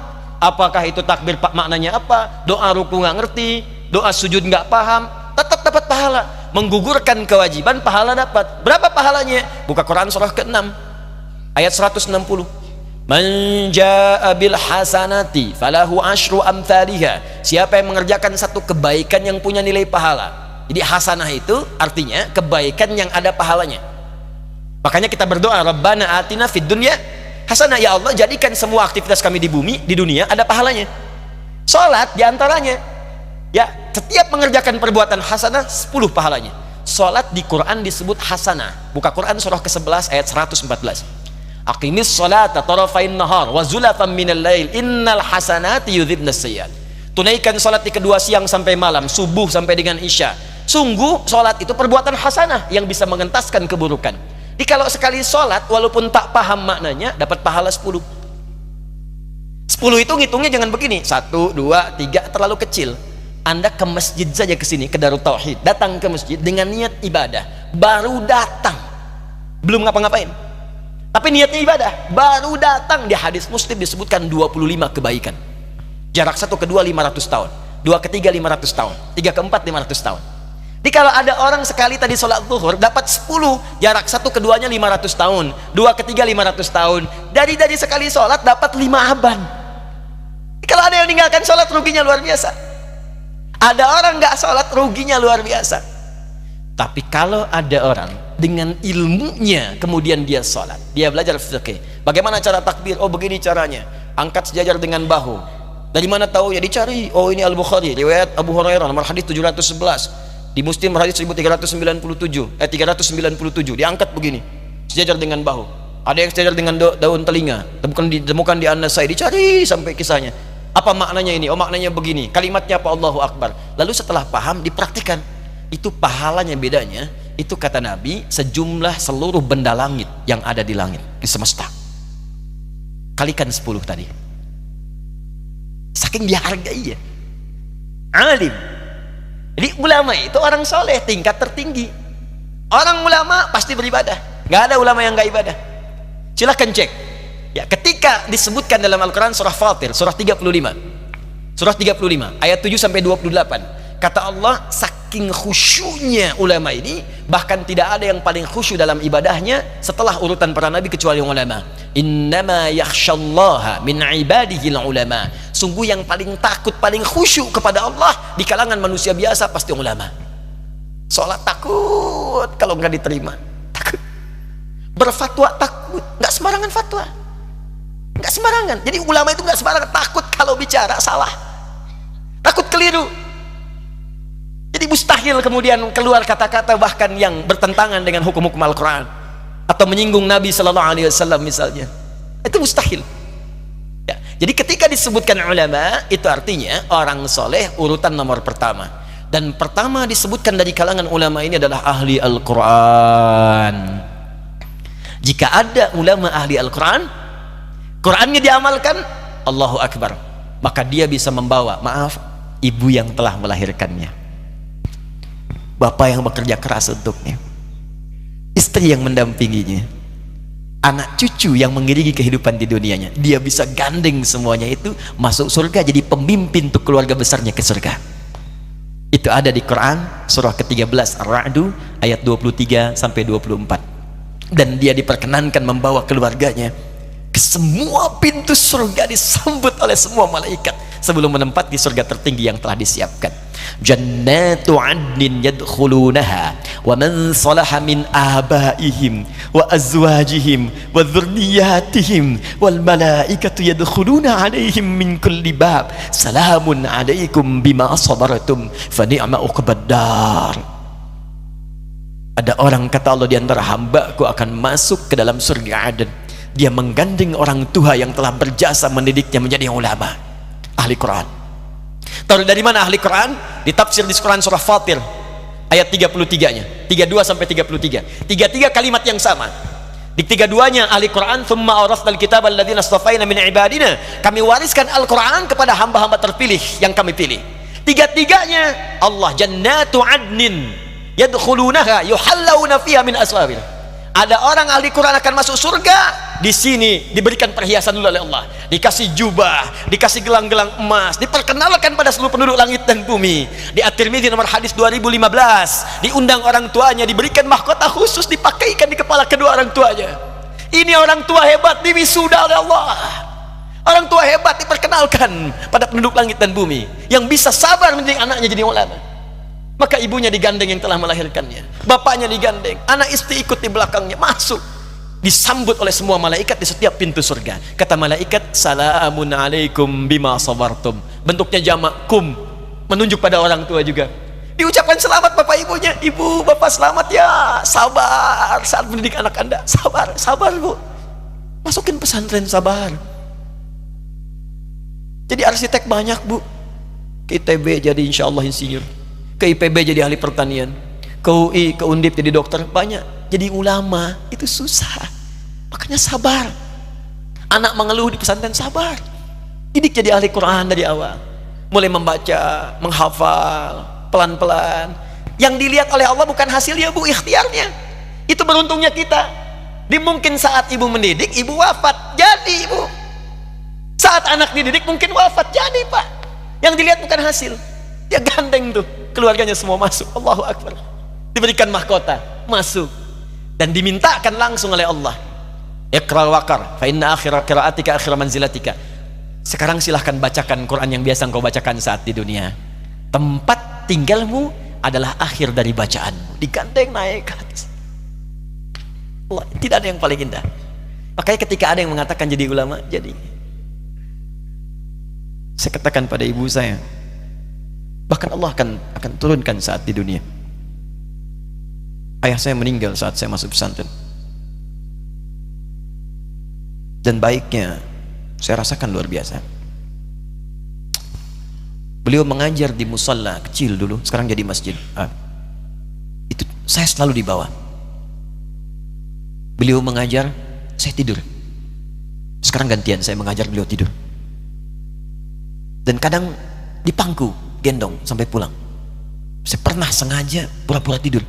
apakah itu takbir maknanya apa, doa ruku nggak ngerti, doa sujud nggak paham, tetap dapat pahala. Menggugurkan kewajiban, pahala dapat. Berapa pahalanya? Buka Quran surah ke-6 ayat 160. Man jaa bil hasanati falahu asyru amthaliha. Siapa yang mengerjakan satu kebaikan yang punya nilai pahala. Jadi hasanah itu artinya kebaikan yang ada pahalanya. Makanya kita berdoa, Rabbana atina fid dunya hasanah, ya Allah jadikan semua aktivitas kami di bumi, di dunia ada pahalanya. Salat diantaranya. Ya, setiap mengerjakan perbuatan hasanah 10 pahalanya. Salat di Quran disebut hasanah. Buka Quran surah ke-11 ayat 114. Aqimis salata tarafain nahar wa zulafan minal lail innal hasanati yudhibnas sayyi'at. Tunaikan salat di kedua siang sampai malam, subuh sampai dengan isya. Sungguh salat itu perbuatan hasanah yang bisa mengentaskan keburukan. Jadi kalau sekali sholat walaupun tak paham maknanya dapat pahala 10. 10 itu ngitungnya jangan begini 1, 2, 3 terlalu kecil. Anda ke masjid saja, ke sini ke Darut Tauhid, datang ke masjid dengan niat ibadah, baru datang belum ngapa-ngapain tapi niatnya ibadah, baru datang. Di hadis Muslim disebutkan 25 kebaikan. Jarak 1 ke 2 500 tahun, 2 ke 3 500 tahun, 3 ke 4 500 tahun. Jadi kalau ada orang sekali tadi sholat zuhur dapat 10, jarak satu keduanya 500 tahun, dua ketiga 500 tahun. Dari sekali sholat dapat 5 abad. Jadi kalau ada yang meninggalkan sholat ruginya luar biasa. Ada orang nggak sholat ruginya luar biasa. Tapi kalau ada orang dengan ilmunya kemudian dia sholat, dia belajar fikih. Bagaimana cara takbir? Oh begini caranya. Angkat sejajar dengan bahu. Dari mana tahu? Ya dicari. Oh ini Al-Bukhari, riwayat Abu Hurairah, nomor hadis 711. Di Muslim hadis 1397, 397 diangkat begini, sejajar dengan bahu. Ada yang sejajar dengan daun telinga, ditemukan di An-Nasai, dicari sampai kisahnya. Apa maknanya ini? Oh maknanya begini, kalimatnya apa? Allahu Akbar. Lalu setelah paham dipraktikkan. Itu pahalanya bedanya, itu kata Nabi, sejumlah seluruh benda langit yang ada di langit, di semesta. Kalikan 10 tadi. Saking dihargai ya. Alim. Jadi ulama itu orang soleh tingkat tertinggi. Orang ulama pasti beribadah. Nggak ada ulama yang nggak ibadah. Silahkan cek. Ya, ketika disebutkan dalam Al-Quran surah Fatir, surah 35, ayat 7 sampai 28, kata Allah, saking khusyunya ulama ini, bahkan tidak ada yang paling khusyuk dalam ibadahnya setelah urutan para nabi kecuali ulama. Innama yakhshallaha min ibadihi ulama. Sungguh yang paling takut, paling khusyuk kepada Allah di kalangan manusia biasa pasti ulama. Sholat takut kalau nggak diterima, takut. Berfatwa takut, nggak sembarangan fatwa, nggak sembarangan. Jadi ulama itu nggak sembarangan, takut kalau bicara salah, takut keliru. Jadi mustahil kemudian keluar kata-kata bahkan yang bertentangan dengan hukum-hukum Al-Quran atau menyinggung Nabi Sallallahu Alaihi Wasallam misalnya, itu mustahil. Ya, jadi ketika disebutkan ulama, itu artinya orang soleh urutan nomor pertama. Dan pertama disebutkan dari kalangan ulama ini adalah ahli Al-Quran. Jika ada ulama ahli Al-Quran, Qurannya diamalkan, Allahu Akbar, maka dia bisa membawa, maaf, ibu yang telah melahirkannya, bapak yang bekerja keras untuknya, istri yang mendampinginya, anak cucu yang mengiringi kehidupan di dunianya, dia bisa gandeng semuanya itu masuk surga, jadi pemimpin untuk keluarga besarnya ke surga. Itu ada di Quran surah ke-13 Ar-Ra'du ayat 23 sampai 24. Dan dia diperkenankan membawa keluarganya ke semua pintu surga, disambut oleh semua malaikat sebelum menempati surga tertinggi yang telah disiapkan. Jannatu 'adnin yadkhulunaha wa man salaha min abaihim wa azwajihim wa dhurriyyatihim wal malaikatu yadkhuluna 'alaihim min kulli bab salamun 'alaikum bima sabartum fa ni'ma uqbad dar. Ada orang, kata Allah, di antara hambaku akan masuk ke dalam surga Aden, dia menggandeng orang tua yang telah berjasa mendidiknya menjadi ulama ahli Quran. Tahu dari mana ahli Quran? Ditafsir di Quran surah Fatir ayat 33-nya, 32 sampai 33. 33 kalimat yang sama. Di 32-nya ahli Quran, "Tsumma awrasnal kitaba alladziina astafaina min ibadina." Kami wariskan Al-Quran kepada hamba-hamba terpilih yang kami pilih. 33-nya Allah, jannatu 'adnin yadkhulunaha yuhallawna fiha min aswabir. Ada orang ahli Quran akan masuk surga, di sini diberikan perhiasan dulu oleh Allah, dikasih jubah, dikasih gelang-gelang emas, diperkenalkan pada seluruh penduduk langit dan bumi. Di At-Tirmidzi nomor hadis 2015, diundang orang tuanya, diberikan mahkota khusus, dipakaikan di kepala kedua orang tuanya. Ini orang tua hebat, diwisuda oleh Allah. Orang tua hebat diperkenalkan pada penduduk langit dan bumi yang bisa sabar mendidik anaknya jadi ulama. Maka ibunya digandeng yang telah melahirkannya, bapaknya digandeng, anak istri ikut di belakangnya masuk, disambut oleh semua malaikat di setiap pintu surga. Kata malaikat, salamun alaikum bima sabartum. Bentuknya jamak, kum, menunjuk pada orang tua juga. Diucapkan selamat bapak ibunya, ibu bapak selamat ya, sabar saat mendidik anak anda, sabar, sabar bu, masukin pesantren sabar. Jadi arsitek banyak bu, ke ITB jadi insya Allah insinyur, ke IPB jadi ahli pertanian, ke UI, ke Undip jadi dokter, banyak. Jadi ulama itu susah, makanya sabar. Anak mengeluh di pesantren, sabar, didik jadi ahli Quran dari awal, mulai membaca, menghafal pelan-pelan. Yang dilihat oleh Allah bukan hasilnya bu, ikhtiarnya. Itu beruntungnya kita. Di mungkin saat ibu mendidik, ibu wafat, jadi ibu. Saat anak dididik mungkin wafat, jadi pak. Yang dilihat bukan hasil, dia gandeng tuh. keluarganya semua masuk. Allahu Akbar. Diberikan mahkota, masuk. Dan dimintakan langsung oleh Allah, Iqra waqar fa inna akhira qiraatika akhira manzilatika. Sekarang silahkan bacakan Quran yang biasa engkau bacakan saat di dunia. Tempat tinggalmu adalah akhir dari bacaanmu. Digandeng naik ke atas. Allah, tidak ada yang paling indah. Makanya ketika ada yang mengatakan jadi ulama, jadi saya katakan pada ibu saya, bahkan Allah akan turunkan saat di dunia. Ayah saya meninggal saat saya masuk pesantren, dan baiknya saya rasakan luar biasa. Beliau mengajar di musalla kecil dulu, sekarang jadi masjid. Itu saya selalu di bawah. Beliau mengajar, saya tidur. Sekarang gantian saya mengajar, beliau tidur. Dan kadang di pangku gendong sampai pulang. Saya pernah sengaja pura-pura tidur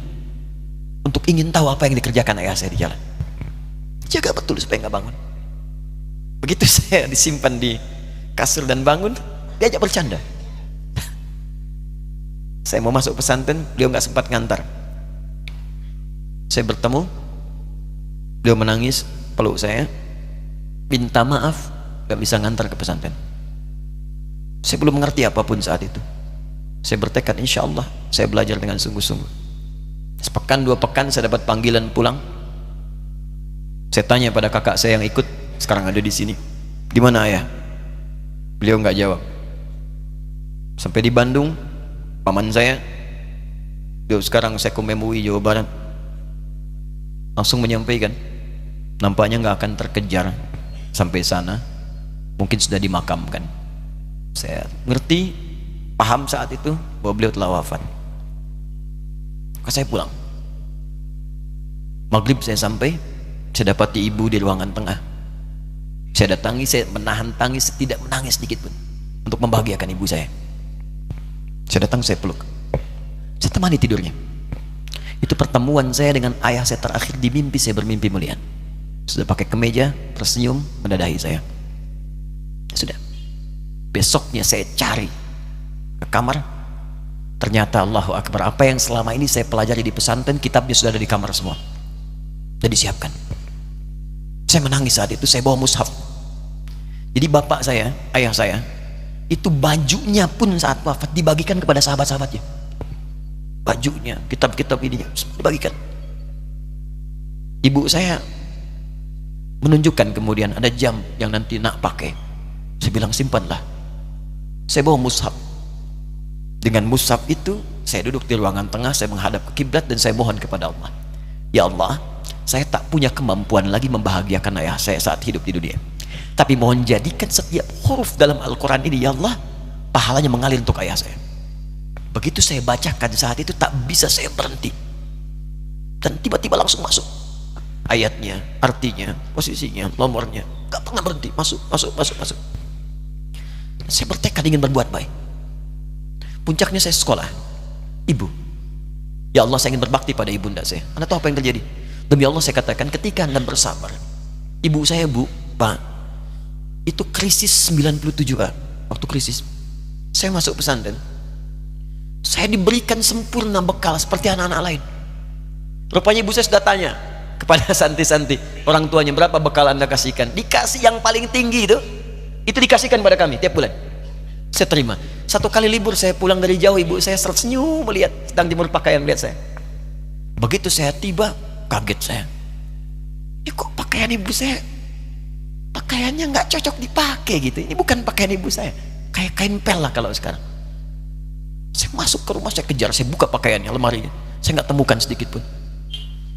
untuk ingin tahu apa yang dikerjakan ayah saya di jalan. Jaga betul supaya nggak bangun. Begitu saya disimpan di kasur dan bangun, diajak bercanda. Saya mau masuk pesantren, beliau nggak sempat ngantar. Saya bertemu, beliau menangis, peluk saya, minta maaf, nggak bisa ngantar ke pesantren. Saya belum mengerti apapun saat itu. Saya bertekad, insya Allah saya belajar dengan sungguh-sungguh. Sepekan 2 pekan saya dapat panggilan pulang. Saya tanya pada kakak saya yang ikut, sekarang ada di sini, di mana ayah? Beliau nggak jawab. Sampai di Bandung, paman saya, beliau sekarang Sekom MUI Jawa Barat, langsung menyampaikan, nampaknya nggak akan terkejar sampai sana, mungkin sudah dimakamkan. Saya ngerti, paham saat itu bahwa beliau telah wafat. Maka saya pulang. Maghrib saya sampai, saya dapati ibu di ruangan tengah. Saya datangi, saya menahan tangis, tidak menangis sedikit pun untuk membahagiakan ibu saya. Saya datang, saya peluk, saya temani tidurnya. Itu pertemuan saya dengan ayah saya terakhir di mimpi. Saya bermimpi melihat sudah pakai kemeja, tersenyum, mendadahi saya. Sudah. Besoknya saya cari ke kamar. Ternyata Allahu Akbar, apa yang selama ini saya pelajari di pesantren, kitabnya sudah ada di kamar semua, sudah disiapkan. Saya menangis saat itu. Saya bawa mushaf. Jadi bapak saya, ayah saya, itu bajunya pun saat wafat dibagikan kepada sahabat-sahabatnya. Bajunya, kitab-kitab ini dibagikan. Ibu saya menunjukkan kemudian ada jam yang nanti nak pakai. Saya bilang simpanlah. Saya bawa mushaf. Dengan mushaf itu saya duduk di ruangan tengah, saya menghadap ke kiblat dan saya mohon kepada Allah, ya Allah, saya tak punya kemampuan lagi membahagiakan ayah saya saat hidup di dunia, tapi mohon jadikan setiap huruf dalam Al-Quran ini, ya Allah, pahalanya mengalir untuk ayah saya. Begitu saya bacakan saat itu, tak bisa saya berhenti, dan tiba-tiba langsung masuk ayatnya, artinya, posisinya, nomornya, gak pernah berhenti, masuk. Saya bertekad ingin berbuat baik. Puncaknya saya sekolah. Ibu, ya Allah, saya ingin berbakti pada ibunda saya. Anda tahu apa yang terjadi? Demi Allah saya katakan, ketika Anda bersabar, ibu saya, Bu, Pak, itu krisis 97 Pak. Waktu krisis saya masuk pesantren, saya diberikan sempurna bekal seperti anak-anak lain. Rupanya ibu saya sudah tanya kepada santi-santi, orang tuanya, berapa bekal Anda kasihkan? Dikasih yang paling tinggi itu dikasihkan pada kami tiap bulan. Saya terima. Satu kali libur saya pulang dari jauh, ibu saya tersenyum melihat sedang jemur pakaian melihat saya. Begitu saya tiba, kaget saya. Ya kok pakaian ibu saya, pakaiannya nggak cocok dipakai gitu. Ini bukan pakaian ibu saya, kayak kain pel lah kalau sekarang. Saya masuk ke rumah, saya kejar, saya buka pakaiannya, lemarinya, saya nggak temukan sedikit pun.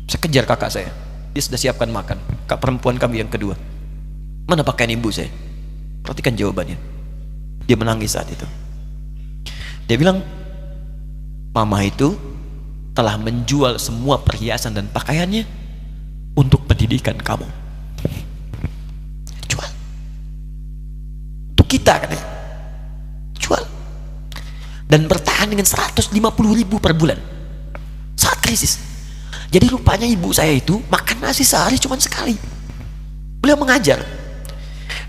Saya kejar kakak saya, dia sudah siapkan makan. Kak perempuan kami yang kedua, mana pakaian ibu saya? Perhatikan jawabannya. Dia menangis saat itu. Dia bilang, mama itu telah menjual semua perhiasan dan pakaiannya untuk pendidikan kamu. Jual. Untuk kita katanya. Jual. Dan bertahan dengan 150.000 per bulan saat krisis. Jadi rupanya ibu saya itu makan nasi sehari cuma sekali. Beliau mengajar.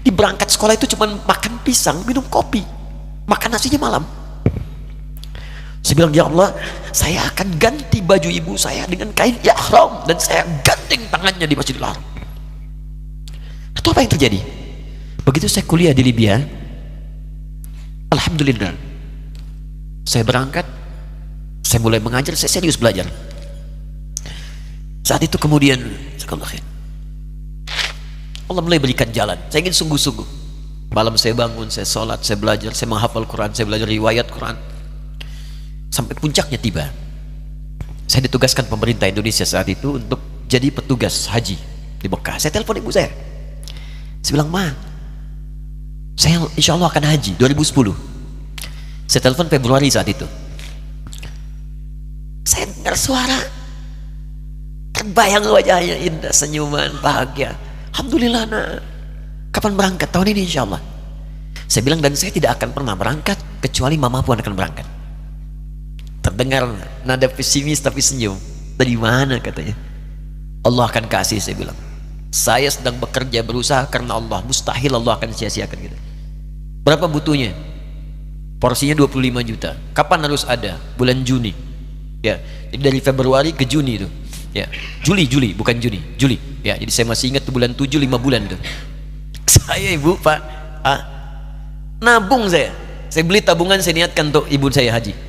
Di berangkat sekolah itu cuma makan pisang, minum kopi, makan nasinya malam. 9 Saya bilang, ya Allah, saya akan ganti baju ibu saya dengan kain ihram dan saya gandeng tangannya di Masjidil Haram. Atau apa yang terjadi? Begitu saya kuliah di Libya, alhamdulillah, saya berangkat, saya mulai mengajar, saya serius belajar. Saat itu kemudian Allah mulai berikan jalan. Saya ingin sungguh-sungguh. Malam saya bangun, saya sholat, saya belajar, saya menghafal Quran, saya belajar riwayat Quran. Sampai puncaknya tiba. Saya ditugaskan pemerintah Indonesia saat itu untuk jadi petugas haji di Mekah. Saya telepon ibu saya. Saya bilang, Ma, saya insya Allah akan haji 2010. Saya telepon Februari saat itu. Saya dengar suara, terbayang wajahnya, indah, senyuman, bahagia. Alhamdulillah, nak. Kapan berangkat? Tahun ini insya Allah. Saya bilang, dan saya tidak akan pernah berangkat kecuali mama pun akan berangkat. Terdengar nada pesimis tapi senyum. Dari mana katanya? Allah akan kasih, saya bilang. Saya sedang bekerja, berusaha karena Allah. Mustahil Allah akan sia-siakan kita. Berapa butuhnya? Porsinya 25 juta. Kapan harus ada? Bulan Juni. Ya, jadi dari Februari ke Juni itu. Ya, Juli bukan Juni, Juli. Ya, jadi saya masih ingat tuh bulan 7, 5 bulan itu. Saya ibu, Pak, nabung saya. Saya beli tabungan, saya niatkan untuk ibu saya haji.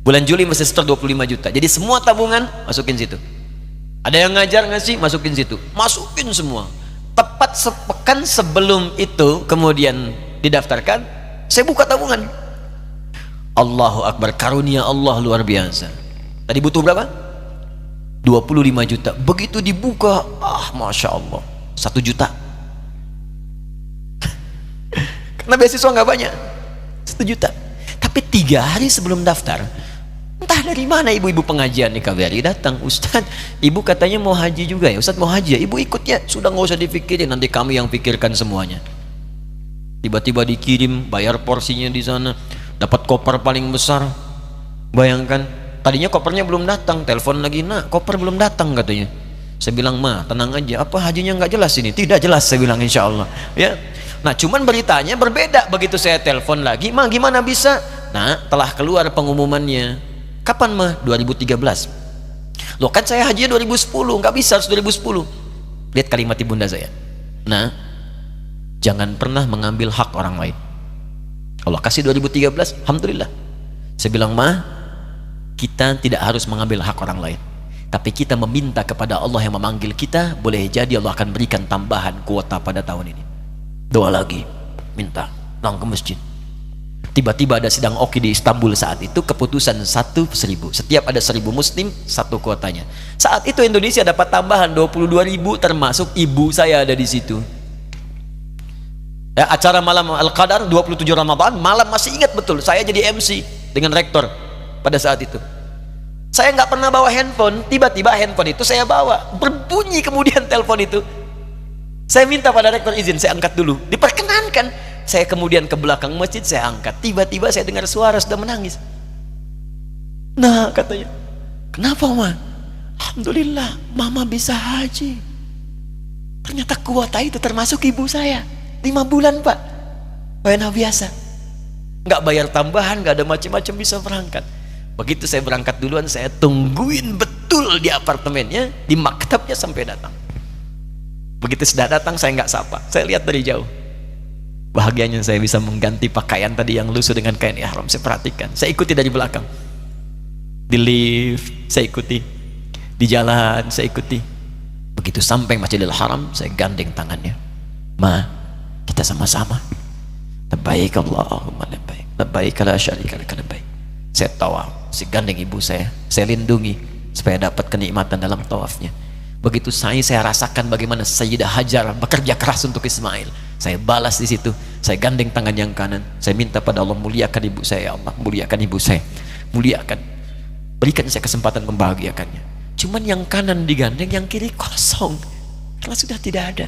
Bulan Juli masih setor 25 juta. Jadi semua tabungan masukin situ. Ada yang ngajar ngasih, masukin situ. Masukin semua. Tepat sepekan sebelum itu kemudian didaftarkan, saya buka tabungan. Allahu Akbar, karunia Allah luar biasa. Tadi butuh berapa? 25 juta. Begitu dibuka, Masya Allah, 1 juta. Karena beasiswa nggak banyak, 1 juta. Tapi 3 hari sebelum daftar, entah dari mana ibu-ibu pengajian di KBRI datang, Ustadz, ibu katanya mau haji juga ya, Ustadz mau haji ya, ibu ikut ya. Sudah nggak usah dipikirin, nanti kami yang pikirkan semuanya. Tiba-tiba dikirim, bayar porsinya di sana, dapat koper paling besar. Bayangkan, tadinya kopernya belum datang, telepon lagi, nak, koper belum datang katanya. Saya bilang, Ma, tenang aja, apa hajinya nggak jelas ini? Tidak jelas, saya bilang, insya Allah. Ya. Nah, cuman beritanya berbeda. Begitu saya telepon lagi, Ma, gimana bisa? Nah, telah keluar pengumumannya. Kapan, Ma? 2013. Loh, kan saya hajinya 2010, nggak bisa, harus 2010. Lihat kalimat ibunda saya. Nah, jangan pernah mengambil hak orang lain. Allah kasih 2013, alhamdulillah. Saya bilang, Ma, kita tidak harus mengambil hak orang lain, tapi kita meminta kepada Allah yang memanggil kita. Boleh jadi Allah akan berikan tambahan kuota pada tahun ini. Doa lagi, minta, langsung ke masjid. Tiba-tiba ada sidang oki di Istanbul saat itu, keputusan 1.000. Setiap ada 1.000 muslim, 1 kuotanya. Saat itu Indonesia dapat tambahan 22.000, termasuk ibu saya ada di situ. Ya, acara malam Al-Qadar 27 Ramadan, malam masih ingat betul, saya jadi MC dengan rektor pada saat itu. Saya nggak pernah bawa handphone, tiba-tiba handphone itu saya bawa, berbunyi kemudian telepon itu. Saya minta pada rektor izin, saya angkat dulu, diperkenankan. Saya kemudian ke belakang masjid, saya angkat. Tiba-tiba saya dengar suara sudah menangis. Nah, katanya, kenapa, Ma? Alhamdulillah, Mama bisa haji. Ternyata kuota itu termasuk ibu saya. 5 bulan, Pak. Enak biasa. Nggak bayar tambahan, nggak ada macam-macam, bisa berangkat. Begitu saya berangkat duluan, saya tungguin betul di apartemennya, di maktabnya sampai datang. Begitu sudah datang, saya nggak sapa, saya lihat dari jauh. Bahagianya saya bisa mengganti pakaian tadi yang lusuh dengan kain ihram. Saya perhatikan, saya ikuti dari belakang. Di lift, saya ikuti. Di jalan, saya ikuti. Begitu sampai Masjidil Haram, saya gandeng tangannya. Ma, kita sama-sama. Labbaik Allahumma labbaik. Labbaik la syarika lak labbaik. Saya tawaf, saya gandeng ibu saya lindungi supaya dapat kenikmatan dalam tawafnya. Begitu saya rasakan bagaimana Sayyidah Hajar bekerja keras untuk Ismail. Saya balas di situ, saya gandeng tangan yang kanan, saya minta pada Allah, muliakan ibu saya, ya Allah, muliakan ibu saya, muliakan, berikan saya kesempatan membahagiakannya. Cuman yang kanan digandeng, yang kiri kosong, karena sudah tidak ada.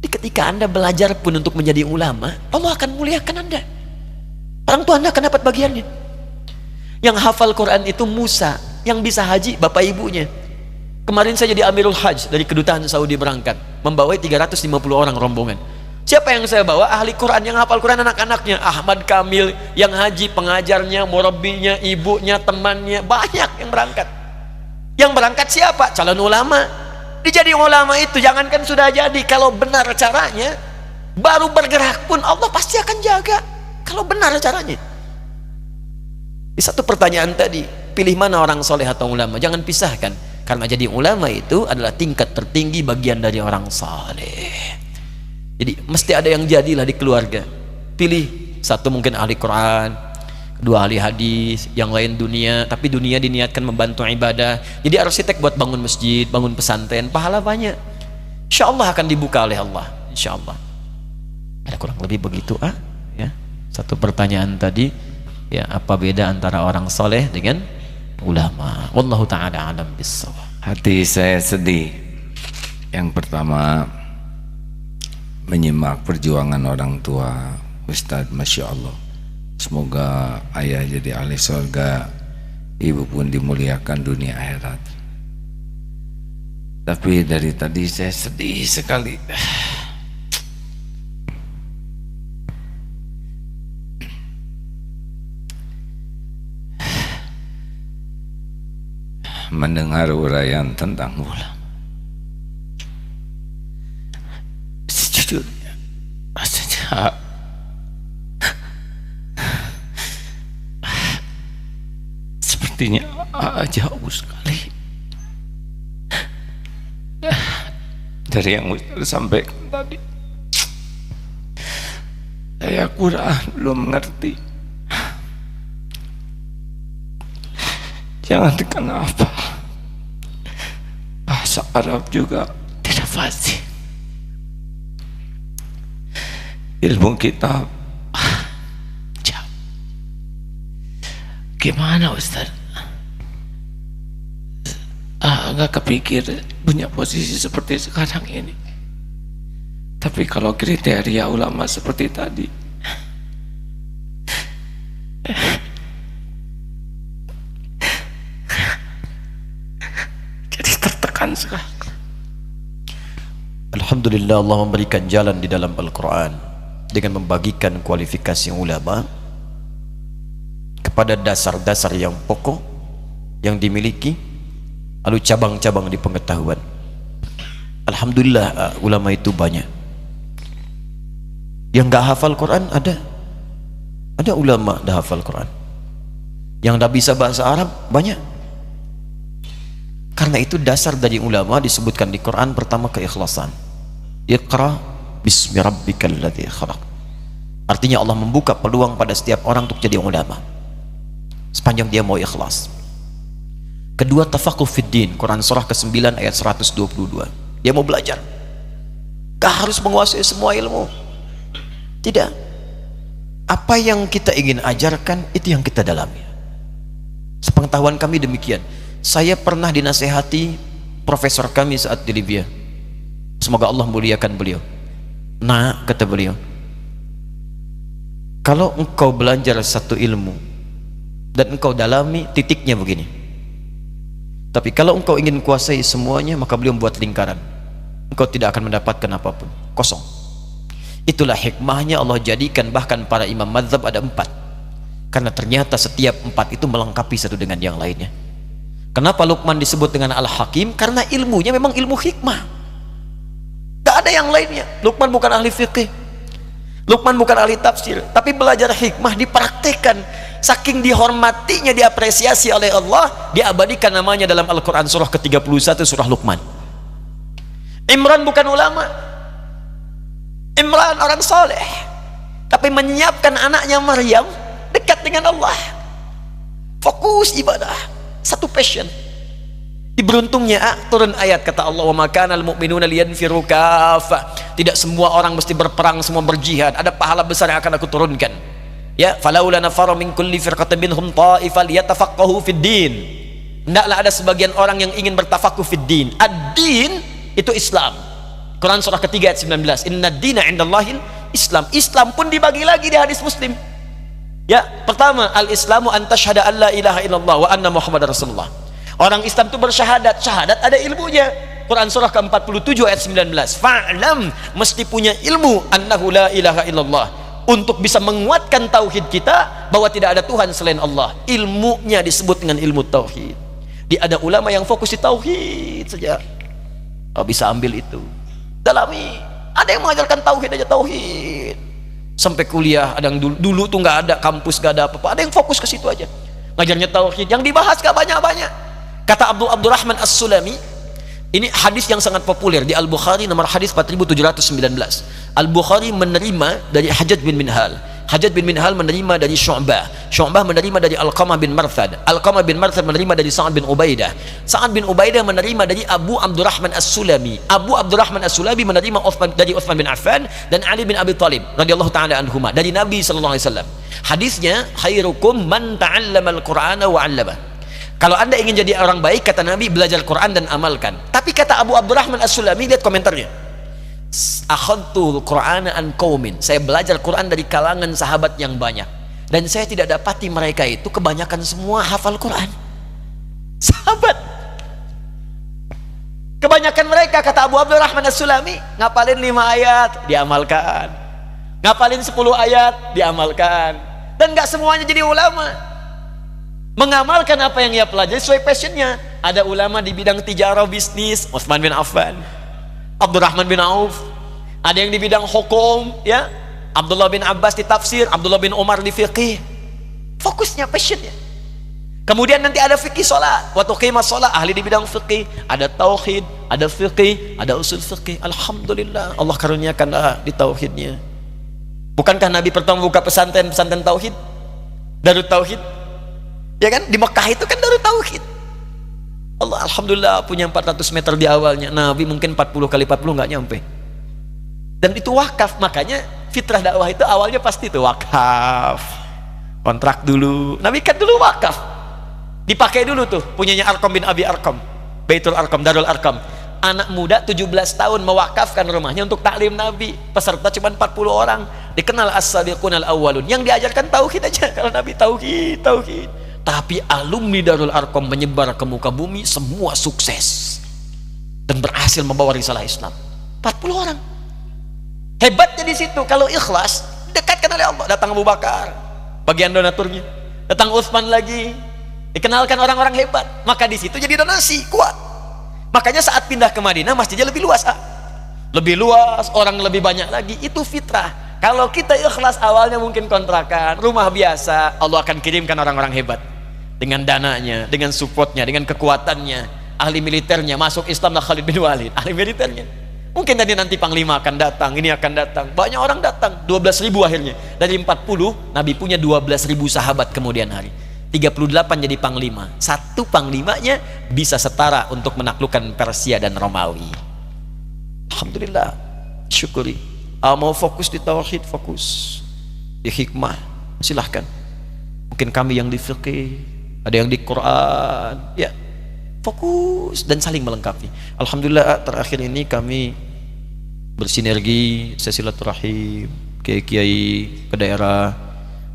Jadi ketika Anda belajar pun untuk menjadi ulama, Allah akan muliakan Anda. Orang tua Anda akan dapat bagiannya. Yang hafal Quran itu Musa, yang bisa haji bapak ibunya. Kemarin saya jadi Amirul Hajj dari kedutaan Saudi berangkat, membawai 350 orang rombongan. Siapa yang saya bawa? Ahli Quran, yang hafal Quran anak-anaknya. Ahmad Kamil, yang haji, pengajarnya, murabbinya, ibunya, temannya, banyak yang berangkat. Yang berangkat siapa? Calon ulama. Dijadi ulama itu jangankan sudah jadi, kalau benar caranya, baru bergerak pun Allah pasti akan jaga. Kalau benar caranya. Di satu pertanyaan tadi, pilih mana orang soleh atau ulama? Jangan pisahkan, karena jadi ulama itu adalah tingkat tertinggi bagian dari orang soleh. Jadi mesti ada yang jadilah di keluarga. Pilih satu, mungkin ahli Quran, kedua ahli hadis, yang lain dunia, tapi dunia diniatkan membantu ibadah. Jadi arsitek buat bangun masjid, bangun pesantren, pahala banyak. Insya Allah akan dibuka oleh Allah. Insya Allah. Ada kurang lebih begitu ya. Satu pertanyaan tadi, ya, apa beda antara orang soleh dengan ulama? Wallahu ta'ala alam bissawab. Hati saya sedih. Yang pertama, menyimak perjuangan orang tua Ustadz, Masya Allah, semoga ayah jadi ahli surga, ibu pun dimuliakan dunia akhirat. Tapi dari tadi saya sedih sekali. Mendengar uraian tentang ulama. Sejujurnya rasanya sepertinya jauh sekali dari yang Ustaz sampaikan tadi. Saya Quran belum mengerti, jangan kenapa bahasa Arab juga tidak fasih. Ilmu kitab jauh. Gimana Ustaz? Nggak kepikir punya posisi seperti sekarang ini. Tapi kalau kriteria ulama seperti tadi, jadi tertekan sekali. Alhamdulillah, Allah memberikan jalan di dalam Al-Quran dengan membagikan kualifikasi ulama kepada dasar-dasar yang pokok yang dimiliki, lalu cabang-cabang di pengetahuan. Alhamdulillah, ulama itu banyak. Yang gak hafal Quran ada ulama dah hafal Quran. Yang gak bisa bahasa Arab banyak. Karena itu dasar dari ulama disebutkan di Quran pertama keikhlasan. Iqra bismi rabbikal ladzi khalaq. Artinya Allah membuka peluang pada setiap orang untuk jadi ulama sepanjang dia mau ikhlas. Kedua, tafaqquh fid din, Quran surah ke-9 ayat 122. Dia mau belajar, gak harus menguasai semua ilmu. Tidak, apa yang kita ingin ajarkan itu yang kita dalami. Sepengetahuan kami demikian. Saya pernah dinasehati profesor kami saat di Libya, semoga Allah muliakan beliau. Nah, kata beliau, kalau engkau belajar satu ilmu dan engkau dalami, titiknya begini. Tapi kalau engkau ingin kuasai semuanya, maka beliau membuat lingkaran. Engkau tidak akan mendapatkan apapun, kosong. Itulah hikmahnya Allah jadikan bahkan para imam mazhab ada 4, karena ternyata setiap 4 itu melengkapi satu dengan yang lainnya. Kenapa Luqman disebut dengan Al-Hakim? Karena ilmunya memang ilmu hikmah, gak ada yang lainnya. Luqman bukan ahli fikih, Luqman bukan ahli tafsir, tapi belajar hikmah dipraktekkan. Saking dihormatinya, diapresiasi oleh Allah, diabadikan namanya dalam Al-Quran surah ke-31, surah Luqman. Imran bukan ulama, Imran orang soleh, tapi menyiapkan anaknya Maryam dekat dengan Allah, fokus ibadah, satu passion. Diberuntungnya turun ayat kata Allah, wa makanal mu'minuna liyanfiru kaffah. Tidak semua orang mesti berperang, semua berjihad, ada pahala besar yang akan aku turunkan. Ya, falaula nafara min kulli firqatin minhum ta'ifal yatafaqahu fid din. Hendaklah ada sebagian orang yang ingin bertafaqquh fid din. Ad-din itu Islam. Quran surah ketiga ayat 19. Inna dina indallahil Islam. Islam pun dibagi lagi di hadis Muslim. Ya, pertama, al-Islamu an tashhada an la ilaha illallah wa anna Muhammadar Rasulullah. Orang Islam itu bersyahadat, syahadat ada ilmunya. Quran surah ke-47 ayat 19. Fa'lam, mesti punya ilmu annahu la ilaha illallah, untuk bisa menguatkan tauhid kita bahwa tidak ada Tuhan selain Allah. Ilmunya disebut dengan ilmu tauhid. Ada ulama yang fokus di tauhid saja. Oh, bisa ambil itu, dalami. Ada yang mengajarkan tauhid aja, tauhid sampai kuliah. Ada yang dulu tuh nggak ada kampus, nggak ada apa-apa, ada yang fokus ke situ aja ngajarnya tauhid. Yang dibahas gak banyak-banyak. Kata Abdurrahman As-Sulami, ini hadis yang sangat populer di Al-Bukhari, nomor hadis 4719. Al-Bukhari menerima dari Hajjaj bin Minhal, Hajjaj bin Minhal menerima dari Syu'bah, Syu'bah menerima dari Alqamah bin Marthad, Alqamah bin Marthad menerima dari Sa'ad bin Ubaidah, Sa'ad bin Ubaidah menerima dari Abu Abdurrahman As-Sulami, Abu Abdurrahman As-Sulami menerima dari Uthman bin Affan dan Ali bin Abi Thalib radhiyallahu ta'ala anhuma, dari Nabi sallallahu alaihi wasallam. Hadisnya, khairukum man ta'allamal Qur'ana wa 'allama. Kalau anda ingin jadi orang baik, kata Nabi, belajar Quran dan amalkan. Tapi kata Abu Abdurrahman As-Sulami, lihat komentarnya, akhadtul Qur'ana an qaumin, saya belajar Quran dari kalangan sahabat yang banyak, dan saya tidak dapati mereka itu kebanyakan semua hafal Quran. Sahabat kebanyakan mereka, kata Abu Abdurrahman As-Sulami, ngapalin 5 ayat diamalkan, ngapalin 10 ayat diamalkan, dan gak semuanya jadi ulama. Mengamalkan apa yang ia pelajari sesuai passionnya. Ada ulama di bidang tijarah, bisnis, Utsman bin Affan, Abdurrahman bin Auf. Ada yang di bidang hukum, ya, Abdullah bin Abbas di tafsir, Abdullah bin Umar di fiqih. Fokusnya, passionnya. Kemudian nanti ada fikih sholat, wa tuqimah sholat, ahli di bidang fikih. Ada tauhid, ada fikih, ada usul fikih. Alhamdulillah, Allah karuniakan di tauhidnya. Bukankah Nabi pertama buka pesantren tauhid, Darut Tauhid? Ya kan, di Mekah itu kan Darut Tauhid. Allah alhamdulillah punya 400 meter di awalnya. Nabi mungkin 40 kali 40 nggak nyampe. Dan itu wakaf. Makanya fitrah dakwah itu awalnya pasti itu wakaf, kontrak dulu. Nabi kan dulu wakaf, dipakai dulu tuh punyanya Arqam bin Abi Arqam, Baitul Arqam, Darul Arqam. Anak muda 17 tahun mewakafkan rumahnya untuk taklim Nabi. Peserta cuma 40 orang. Dikenal as-sabiqun al-awwalun. Yang diajarkan tauhid aja. Kalau Nabi tauhid. Tapi alumni Darul Arqam menyebar ke muka bumi, semua sukses dan berhasil membawa risalah Islam. 40 orang. Hebatnya di situ, kalau ikhlas dekatkan oleh Allah. Datang Abu Bakar, bagian donaturnya. Datang Utsman lagi, dikenalkan orang-orang hebat. Maka di situ jadi donasi kuat. Makanya saat pindah ke Madinah, masjidnya lebih luas, lebih luas, orang lebih banyak lagi. Itu fitrah. Kalau kita ikhlas awalnya mungkin kontrakan, rumah biasa, Allah akan kirimkan orang-orang hebat dengan dananya, dengan supportnya, dengan kekuatannya. Ahli militernya masuk Islam lah, Khalid bin Walid, ahli militernya. Mungkin nanti Panglima akan datang, ini akan datang, banyak orang datang, 12.000 akhirnya. Dari 40, Nabi punya 12.000 sahabat kemudian hari. 38 jadi Panglima. Satu Panglimanya bisa setara untuk menaklukkan Persia dan Romawi. Alhamdulillah, syukuri. Mau fokus di tauhid, fokus di hikmah, silahkan. Mungkin kami yang di fikih, ada yang di Quran, ya, fokus dan saling melengkapi. Alhamdulillah terakhir ini kami bersinergi, silaturahim, kiai-kiai ke daerah,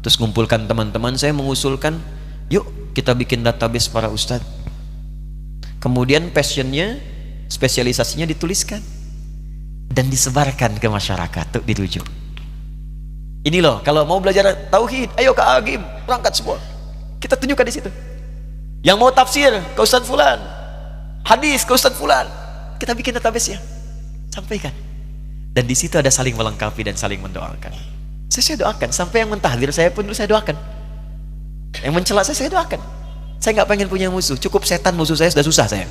terus ngumpulkan teman-teman. Saya mengusulkan, yuk kita bikin database para ustadz, kemudian passionnya, spesialisasinya dituliskan dan disebarkan ke masyarakat, tuh dirujuk. Ini loh, kalau mau belajar tauhid, ayo ke Agim, berangkat semua. Kita tunjukkan di situ. Yang mau tafsir ke Ustadz Fulan, hadis ke Ustadz Fulan, kita bikin database ya, sampaikan. Dan di situ ada saling melengkapi dan saling mendoakan. Saya doakan, sampai yang mentahdir saya pun saya doakan. Yang mencela saya doakan. Saya nggak pengen punya musuh, cukup setan musuh saya sudah susah saya.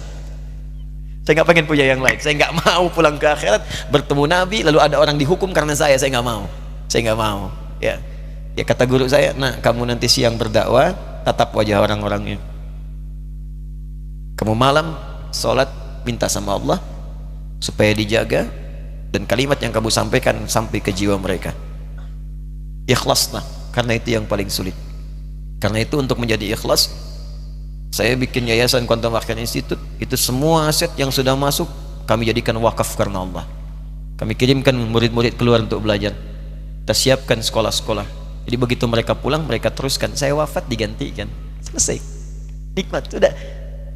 Saya nggak pengen punya yang lain. Saya nggak mau pulang ke akhirat bertemu Nabi lalu ada orang dihukum karena saya nggak mau. Saya nggak mau. Ya kata guru saya, nah kamu nanti siang berdakwah, tatap wajah orang-orangnya. Kamu malam sholat, minta sama Allah supaya dijaga, dan kalimat yang kamu sampaikan sampai ke jiwa mereka. Ikhlaslah, karena itu yang paling sulit. Karena itu untuk menjadi ikhlas, saya bikin yayasan Quantum Wakaf Institute. Itu semua aset yang sudah masuk kami jadikan wakaf karena Allah. Kami kirimkan murid-murid keluar untuk belajar. Kita siapkan sekolah-sekolah. Jadi begitu mereka pulang, mereka teruskan. Saya wafat digantikan, selesai. Nikmat, sudah.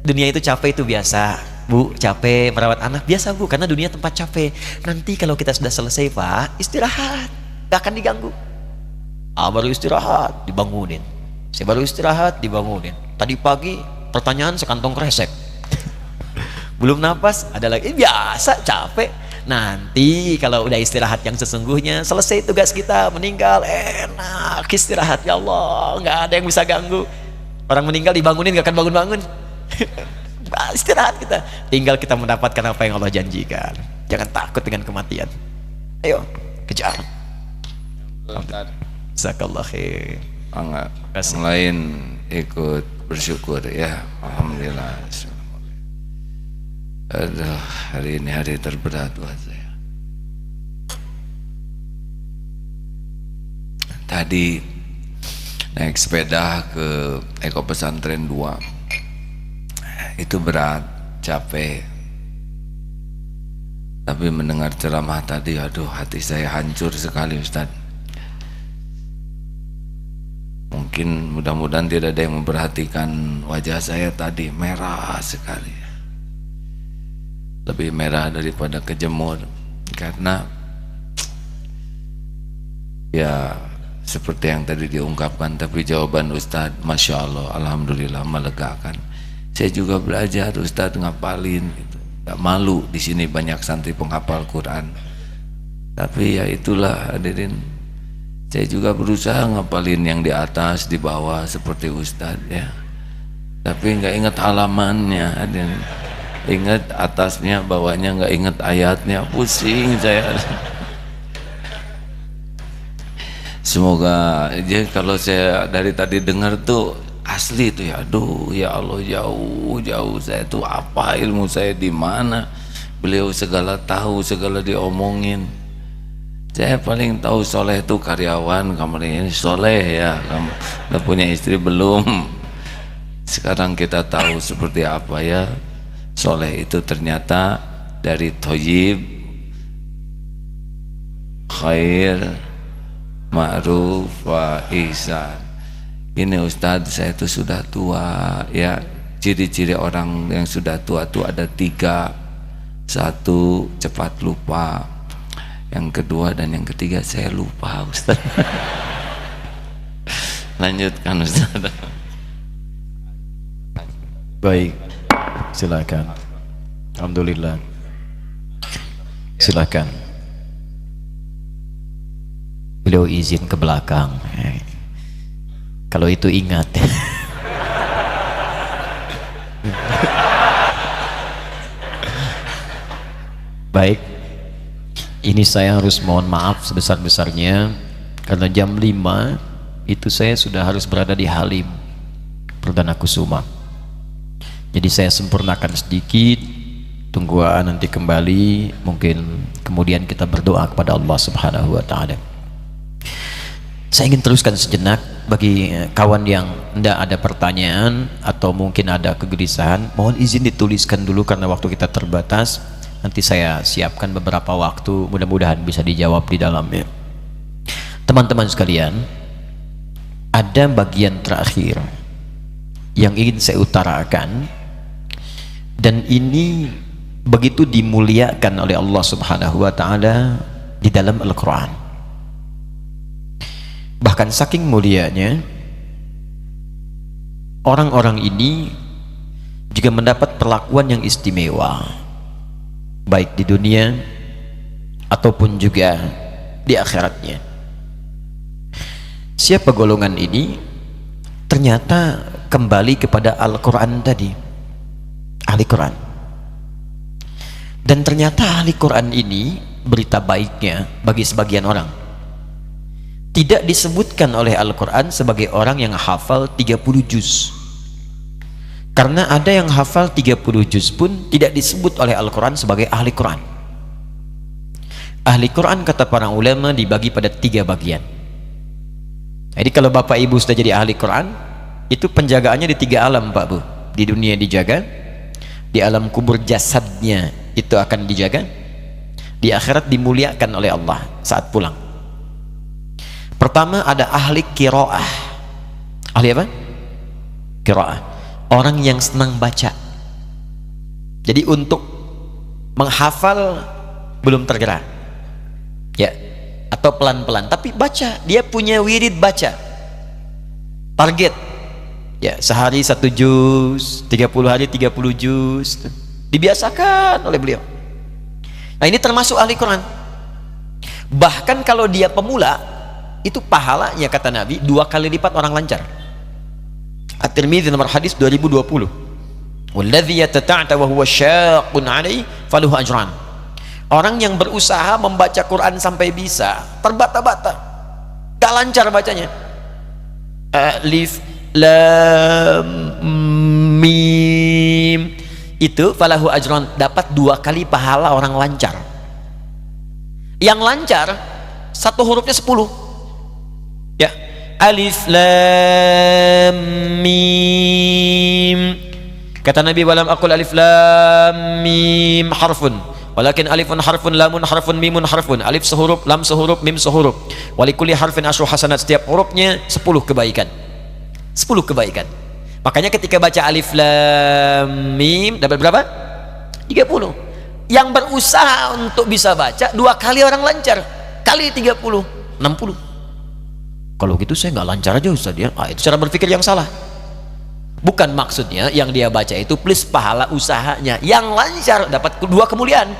Dunia itu capek itu biasa. Bu, capek merawat anak. Biasa Bu, karena dunia tempat capek. Nanti kalau kita sudah selesai Pak, istirahat, gak akan diganggu. Baru istirahat, dibangunin. Saya baru istirahat, dibangunin. Tadi pagi pertanyaan sekantong kresek. Belum napas, ada lagi. Biasa, capek. Nanti kalau udah istirahat yang sesungguhnya, selesai tugas kita, meninggal enak istirahat. Ya Allah, nggak ada yang bisa ganggu. Orang meninggal dibangunin gak akan bangun-bangun. Istirahat kita, tinggal kita mendapatkan apa yang Allah janjikan. Jangan takut dengan kematian. Ayo kejar. Jazakallah khair. Yang lain ikut bersyukur ya. Alhamdulillah. Aduh, hari ini hari terberat buat saya. Tadi naik sepeda ke Eko Pesantren 2. Itu berat, capek. Tapi mendengar ceramah tadi, aduh hati saya hancur sekali Ustaz. Mungkin mudah-mudahan tidak ada yang memperhatikan wajah saya tadi, merah sekali. Lebih merah daripada kejemur. Karena ya seperti yang tadi diungkapkan, tapi jawaban Ustaz, Masya Allah, Alhamdulillah melegakan. Saya juga belajar Ustaz ngapalin gitu. Gak malu di sini banyak santri penghafal Quran. Tapi ya itulah hadirin. Saya juga berusaha ngapalin yang di atas, di bawah seperti Ustaz ya. Tapi nggak ingat halamannya, hadirin. Ingat atasnya, bawahnya nggak ingat ayatnya. Pusing saya. Semoga aja kalau saya dari tadi dengar tuh asli itu ya, aduh ya Allah, jauh saya tuh apa ilmu saya di mana, beliau segala tahu, segala diomongin. Saya paling tahu soleh itu karyawan, kamar ini soleh ya, kamu udah punya istri belum? Sekarang kita tahu seperti apa ya, soleh itu ternyata dari thayyib, khair, ma'ruf, wa ihsan. Ini Ustadz, saya itu sudah tua ya. Ciri-ciri orang yang sudah tua itu ada 3. 1, cepat lupa. Yang kedua dan yang ketiga saya lupa Ustadz. Lanjutkan Ustadz. Baik, silakan. Alhamdulillah. Silakan. Beliau izin ke belakang. Kalau itu ingat. Baik, ini saya harus mohon maaf sebesar-besarnya karena jam 5 itu saya sudah harus berada di Halim Perdana Kusuma. Jadi saya sempurnakan sedikit, tunggu nanti kembali, mungkin kemudian kita berdoa kepada Allah Subhanahu wa taala. Saya ingin teruskan sejenak bagi kawan yang tidak ada pertanyaan atau mungkin ada kegelisahan, mohon izin dituliskan dulu karena waktu kita terbatas. Nanti saya siapkan beberapa waktu, mudah-mudahan bisa dijawab di dalamnya. Teman-teman sekalian, ada bagian terakhir yang ingin saya utarakan, dan ini begitu dimuliakan oleh Allah Subhanahu wa taala di dalam Al-Qur'an. Bahkan saking mulianya, orang-orang ini juga mendapat perlakuan yang istimewa, baik di dunia ataupun juga di akhiratnya. Siapa golongan ini? Ternyata kembali kepada Al-Quran tadi, ahli Quran. Dan ternyata ahli Quran ini berita baiknya bagi sebagian orang, tidak disebutkan oleh Al-Quran sebagai orang yang hafal 30 juz. Karena ada yang hafal 30 juz pun tidak disebut oleh Al-Quran sebagai ahli Quran. Ahli Quran kata para ulama dibagi pada 3 bagian. Jadi kalau bapak ibu sudah jadi ahli Quran, itu penjagaannya di 3 alam Pak Bu. Di dunia dijaga, di alam kubur jasadnya itu akan dijaga, di akhirat dimuliakan oleh Allah saat pulang. Pertama ada ahli qiraah. Ahli apa? Qiraah. Orang yang senang baca. Jadi untuk menghafal belum tergerak, ya, atau pelan-pelan, tapi baca, dia punya wirid baca, target, ya, sehari 1 juz, 30 hari 30 juz, dibiasakan oleh beliau. Nah, ini termasuk ahli Quran. Bahkan kalau dia pemula, itu pahalanya kata Nabi 2 kali lipat orang lancar. At-Tirmidzi nomor hadis 2020. Walladzi yatata'ta wa huwa syaqqun 'alaihi falahu ajran. Orang yang berusaha membaca Quran sampai bisa, terbata-bata, gak lancar bacanya. Alif lam mim, itu falahu ajran, dapat 2 kali pahala orang lancar. Yang lancar 1 hurufnya 10, ya, alif lam mim. Kata Nabi, walam aqul alif lam mim harfun, walakin alifun harfun, lamun harfun, mimun harfun. Alif sehuruf, lam sehuruf, mim sehuruf. Walikuli harfin asyru hasanat, setiap hurufnya 10 kebaikan. 10 kebaikan. Makanya ketika baca alif lam mim dapat berapa? 30. Yang berusaha untuk bisa baca 2 kali orang lancar, kali 30, 60. Kalau gitu saya nggak lancar aja Ustaz ya. Itu cara berpikir yang salah. Bukan maksudnya yang dia baca itu plus pahala usahanya. Yang lancar dapat 2 kemuliaan.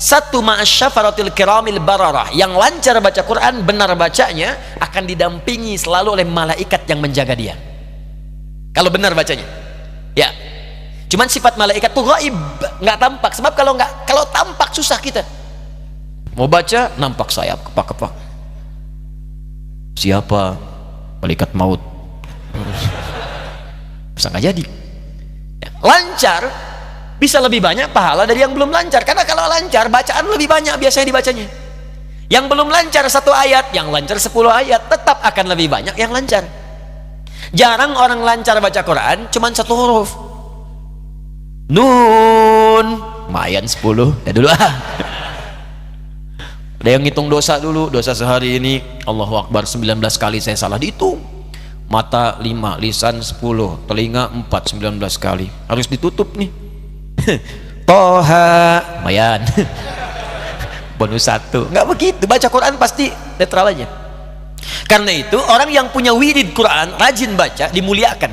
1 ma'asyafaratil kiramil bararah, yang lancar baca Quran, benar bacanya, akan didampingi selalu oleh malaikat yang menjaga dia kalau benar bacanya, ya. Cuman sifat malaikat tuh gaib, nggak tampak. Sebab kalau tampak susah kita mau baca, nampak sayap kepak-kepak. Siapa? Malaikat maut. Bisa nggak jadi. Ya, lancar bisa lebih banyak pahala dari yang belum lancar, karena kalau lancar bacaan lebih banyak biasanya dibacanya. Yang belum lancar 1 ayat, yang lancar 10 ayat, tetap akan lebih banyak yang lancar. Jarang orang lancar baca Quran cuman 1 huruf. Nun, lumayan 10 ya dulu. Ada yang ngitung dosa dulu, dosa sehari ini, Allahu Akbar, 19 kali saya salah dihitung. Mata 5, lisan 10, telinga 4, 19 kali harus ditutup nih. Toha, lumayan. Bonus 1. Nggak begitu, baca Quran pasti netral aja. Karena itu orang yang punya wirid Quran, rajin baca, dimuliakan.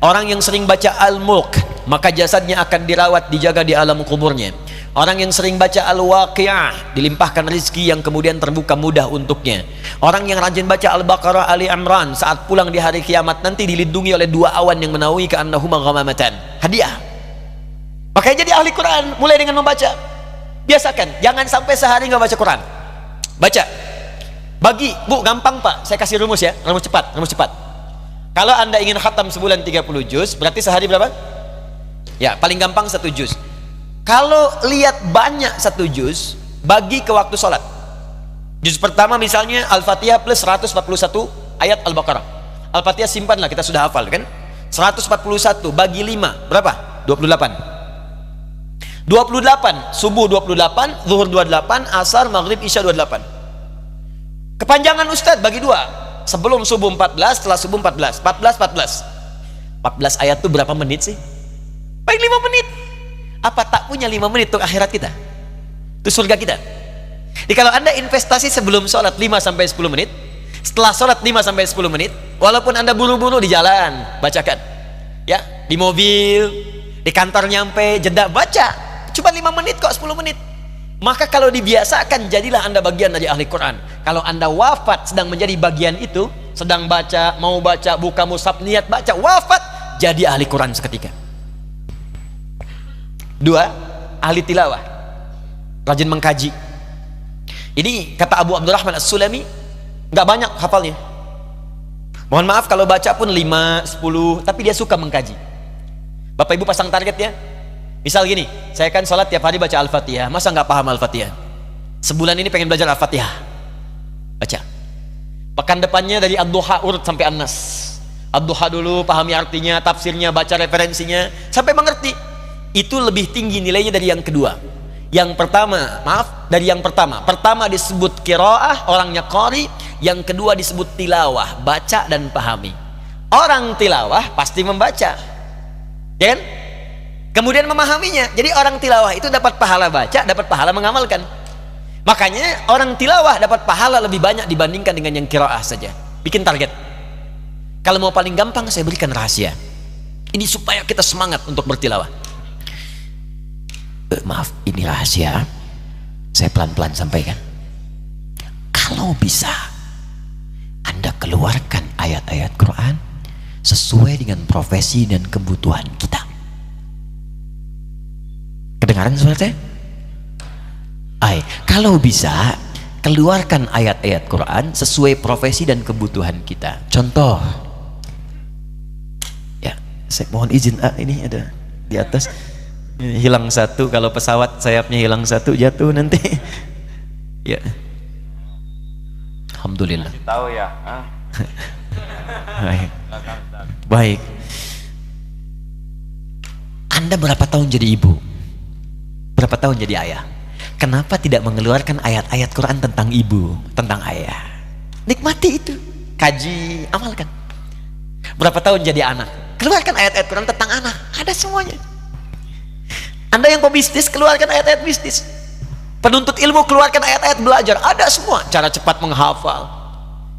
Orang yang sering baca Al-Mulk, maka jasadnya akan dirawat, dijaga di alam kuburnya. Orang yang sering baca Al-Waqi'ah, dilimpahkan rezeki yang kemudian terbuka mudah untuknya. Orang yang rajin baca Al-Baqarah, Ali Imran, saat pulang di hari kiamat nanti dilindungi oleh 2 awan yang menaungi ka'annahuma ghamamatan, hadiah. Makanya jadi ahli Quran mulai dengan membaca. Biasakan, jangan sampai sehari nggak baca Quran. Baca, bagi, Bu, gampang Pak, saya kasih rumus ya, rumus cepat. Kalau Anda ingin khatam sebulan 30 juz, berarti sehari berapa? Ya, paling gampang 1 juz. Kalau lihat banyak 1 juz, bagi ke waktu sholat. Juz pertama misalnya Al-Fatihah plus 141 ayat Al-Baqarah. Al-Fatihah simpanlah, kita sudah hafal kan? 141 bagi 5, berapa? 28. 28, subuh 28, zuhur 28, asar, maghrib, isya 28. Kepanjangan Ustadz bagi 2. Sebelum subuh 14, setelah subuh 14. 14 ayat itu berapa menit sih? Paling 5 menit. Apa tak punya 5 menit untuk akhirat kita? Itu surga kita. Jadi kalau Anda investasi sebelum sholat 5-10 menit, setelah sholat 5-10 menit, walaupun Anda buru-buru di jalan, bacakan. Ya, di mobil, di kantor nyampe, jeda, baca. Cuma 5 menit kok, 10 menit. Maka kalau dibiasakan, jadilah Anda bagian dari ahli Quran. Kalau Anda wafat sedang menjadi bagian itu, sedang baca, mau baca, buka mushaf, niat baca, wafat, jadi ahli Quran seketika. 2, ahli tilawah, rajin mengkaji. Ini kata Abu Abdurrahman As-Sulami, nggak banyak hafalnya. Mohon maaf kalau baca pun 5, 10, tapi dia suka mengkaji. Bapak Ibu pasang target ya. Misal gini, saya kan sholat tiap hari baca Al-Fatihah, masa nggak paham Al-Fatihah? Sebulan ini pengen belajar Al-Fatihah, baca. Pekan depannya dari Ad-Duha urut sampai An-Nas. Ad-Duha dulu, pahami artinya, tafsirnya, baca referensinya, sampai mengerti. Itu lebih tinggi nilainya dari yang kedua. Yang pertama, dari yang pertama. Pertama disebut qiraah, orangnya qari. Yang kedua disebut tilawah, baca dan pahami. Orang tilawah pasti membaca, ya kan? kemudian memahaminya. Jadi orang tilawah itu dapat pahala baca, dapat pahala mengamalkan. Makanya orang tilawah dapat pahala lebih banyak dibandingkan dengan yang qiraah saja. Bikin target. Kalau mau paling gampang, saya berikan rahasia. Ini supaya kita semangat untuk bertilawah. Maaf, ini rahasia. Saya pelan-pelan sampaikan. Kalau bisa, Anda keluarkan ayat-ayat Quran sesuai dengan profesi dan kebutuhan kita. Kedengaran suara saya? Kalau bisa, keluarkan ayat-ayat Quran sesuai profesi dan kebutuhan kita. Contoh, ya, saya mohon izin, ini ada di atas hilang satu. Kalau pesawat sayapnya hilang satu, jatuh nanti. Ya, alhamdulillah. Tahu ya? Baik. Baik. Anda berapa tahun jadi ibu? Berapa tahun jadi ayah? Kenapa tidak mengeluarkan ayat-ayat Quran tentang ibu, tentang ayah? Nikmati itu, kaji, amalkan. Berapa tahun jadi anak? Keluarkan ayat-ayat Quran tentang anak, ada semuanya. Anda yang pebisnis, keluarkan ayat-ayat bisnis. Penuntut ilmu, keluarkan ayat-ayat belajar, ada semua. Cara cepat menghafal,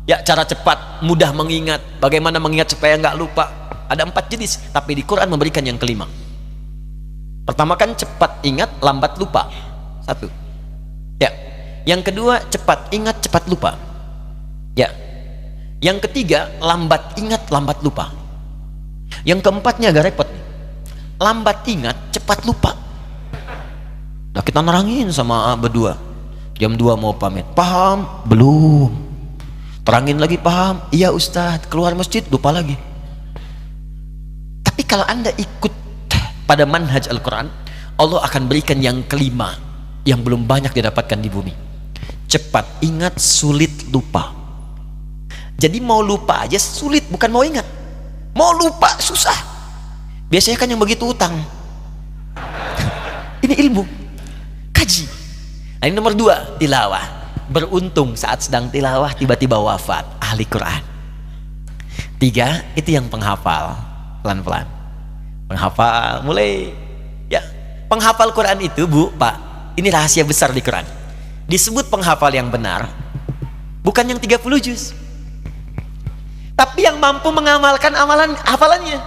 ya, cara cepat mudah mengingat, bagaimana mengingat supaya nggak lupa. Ada 4 jenis, tapi di Quran memberikan yang kelima. Pertama kan cepat ingat, lambat lupa. 1. Ya. Yang kedua, cepat ingat, cepat lupa. Ya. Yang ketiga, lambat ingat, lambat lupa. Yang keempatnya agak repot nih. Lambat ingat, cepat lupa. Nah, kita nerangin sama berdua. Jam 2 mau pamit. Paham? Belum. Terangin lagi, paham? Iya Ustadz. Keluar masjid, lupa lagi. Tapi kalau Anda ikut pada manhaj Al-Quran, Allah akan berikan yang kelima yang belum banyak didapatkan di bumi. Cepat ingat, sulit lupa. Jadi mau lupa aja sulit, bukan mau ingat. Mau lupa susah. Biasanya kan yang begitu utang. Ini ilmu, kaji. Nah, ini nomor 2, tilawah. Beruntung saat sedang tilawah tiba-tiba wafat ahli Quran. 3, itu yang penghafal. Pelan-pelan penghafal, mulai ya. Penghafal Quran itu, Bu, Pak, ini rahasia besar di Quran. Disebut penghafal yang benar bukan yang 30 juz, tapi yang mampu mengamalkan hafalannya.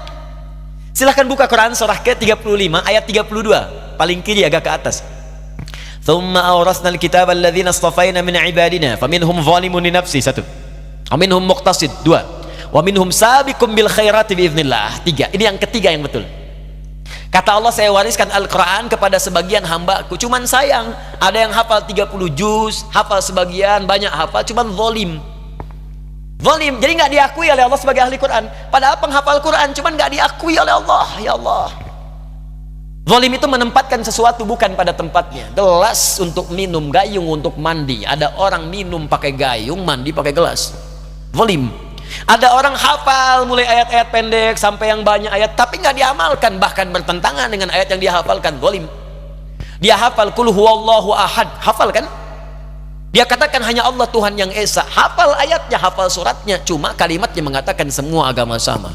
Silahkan buka Quran surah ke-35 ayat 32, paling kiri agak ke atas. Thumma awrasnal kitaba alladhina astafaina min ibadina faminhum zalimun li nafsi. 1. Wa minhum muqtasid. 2. Wa minhum sabiqum bil khairati biiznillah. 3. Ini yang ketiga yang betul. Kata Allah, saya wariskan Al-Quran kepada sebagian hambaku. Cuman sayang, ada yang hafal 30 juz, hafal sebagian, banyak hafal, cuman zalim. Zalim, jadi nggak diakui oleh Allah sebagai ahli Quran. Padahal penghafal Quran, cuman nggak diakui oleh Allah. Ya Allah. Zalim itu menempatkan sesuatu bukan pada tempatnya. Gelas untuk minum, gayung untuk mandi. Ada orang minum pakai gayung, mandi pakai gelas. Zalim. Ada orang hafal mulai ayat-ayat pendek sampai yang banyak ayat, tapi nggak diamalkan, bahkan bertentangan dengan ayat yang dia hafalkan. Zalim. Dia hafal qul huwallahu ahad, hafal kan? Dia katakan hanya Allah Tuhan yang esa, hafal ayatnya, hafal suratnya, cuma kalimatnya mengatakan semua agama sama,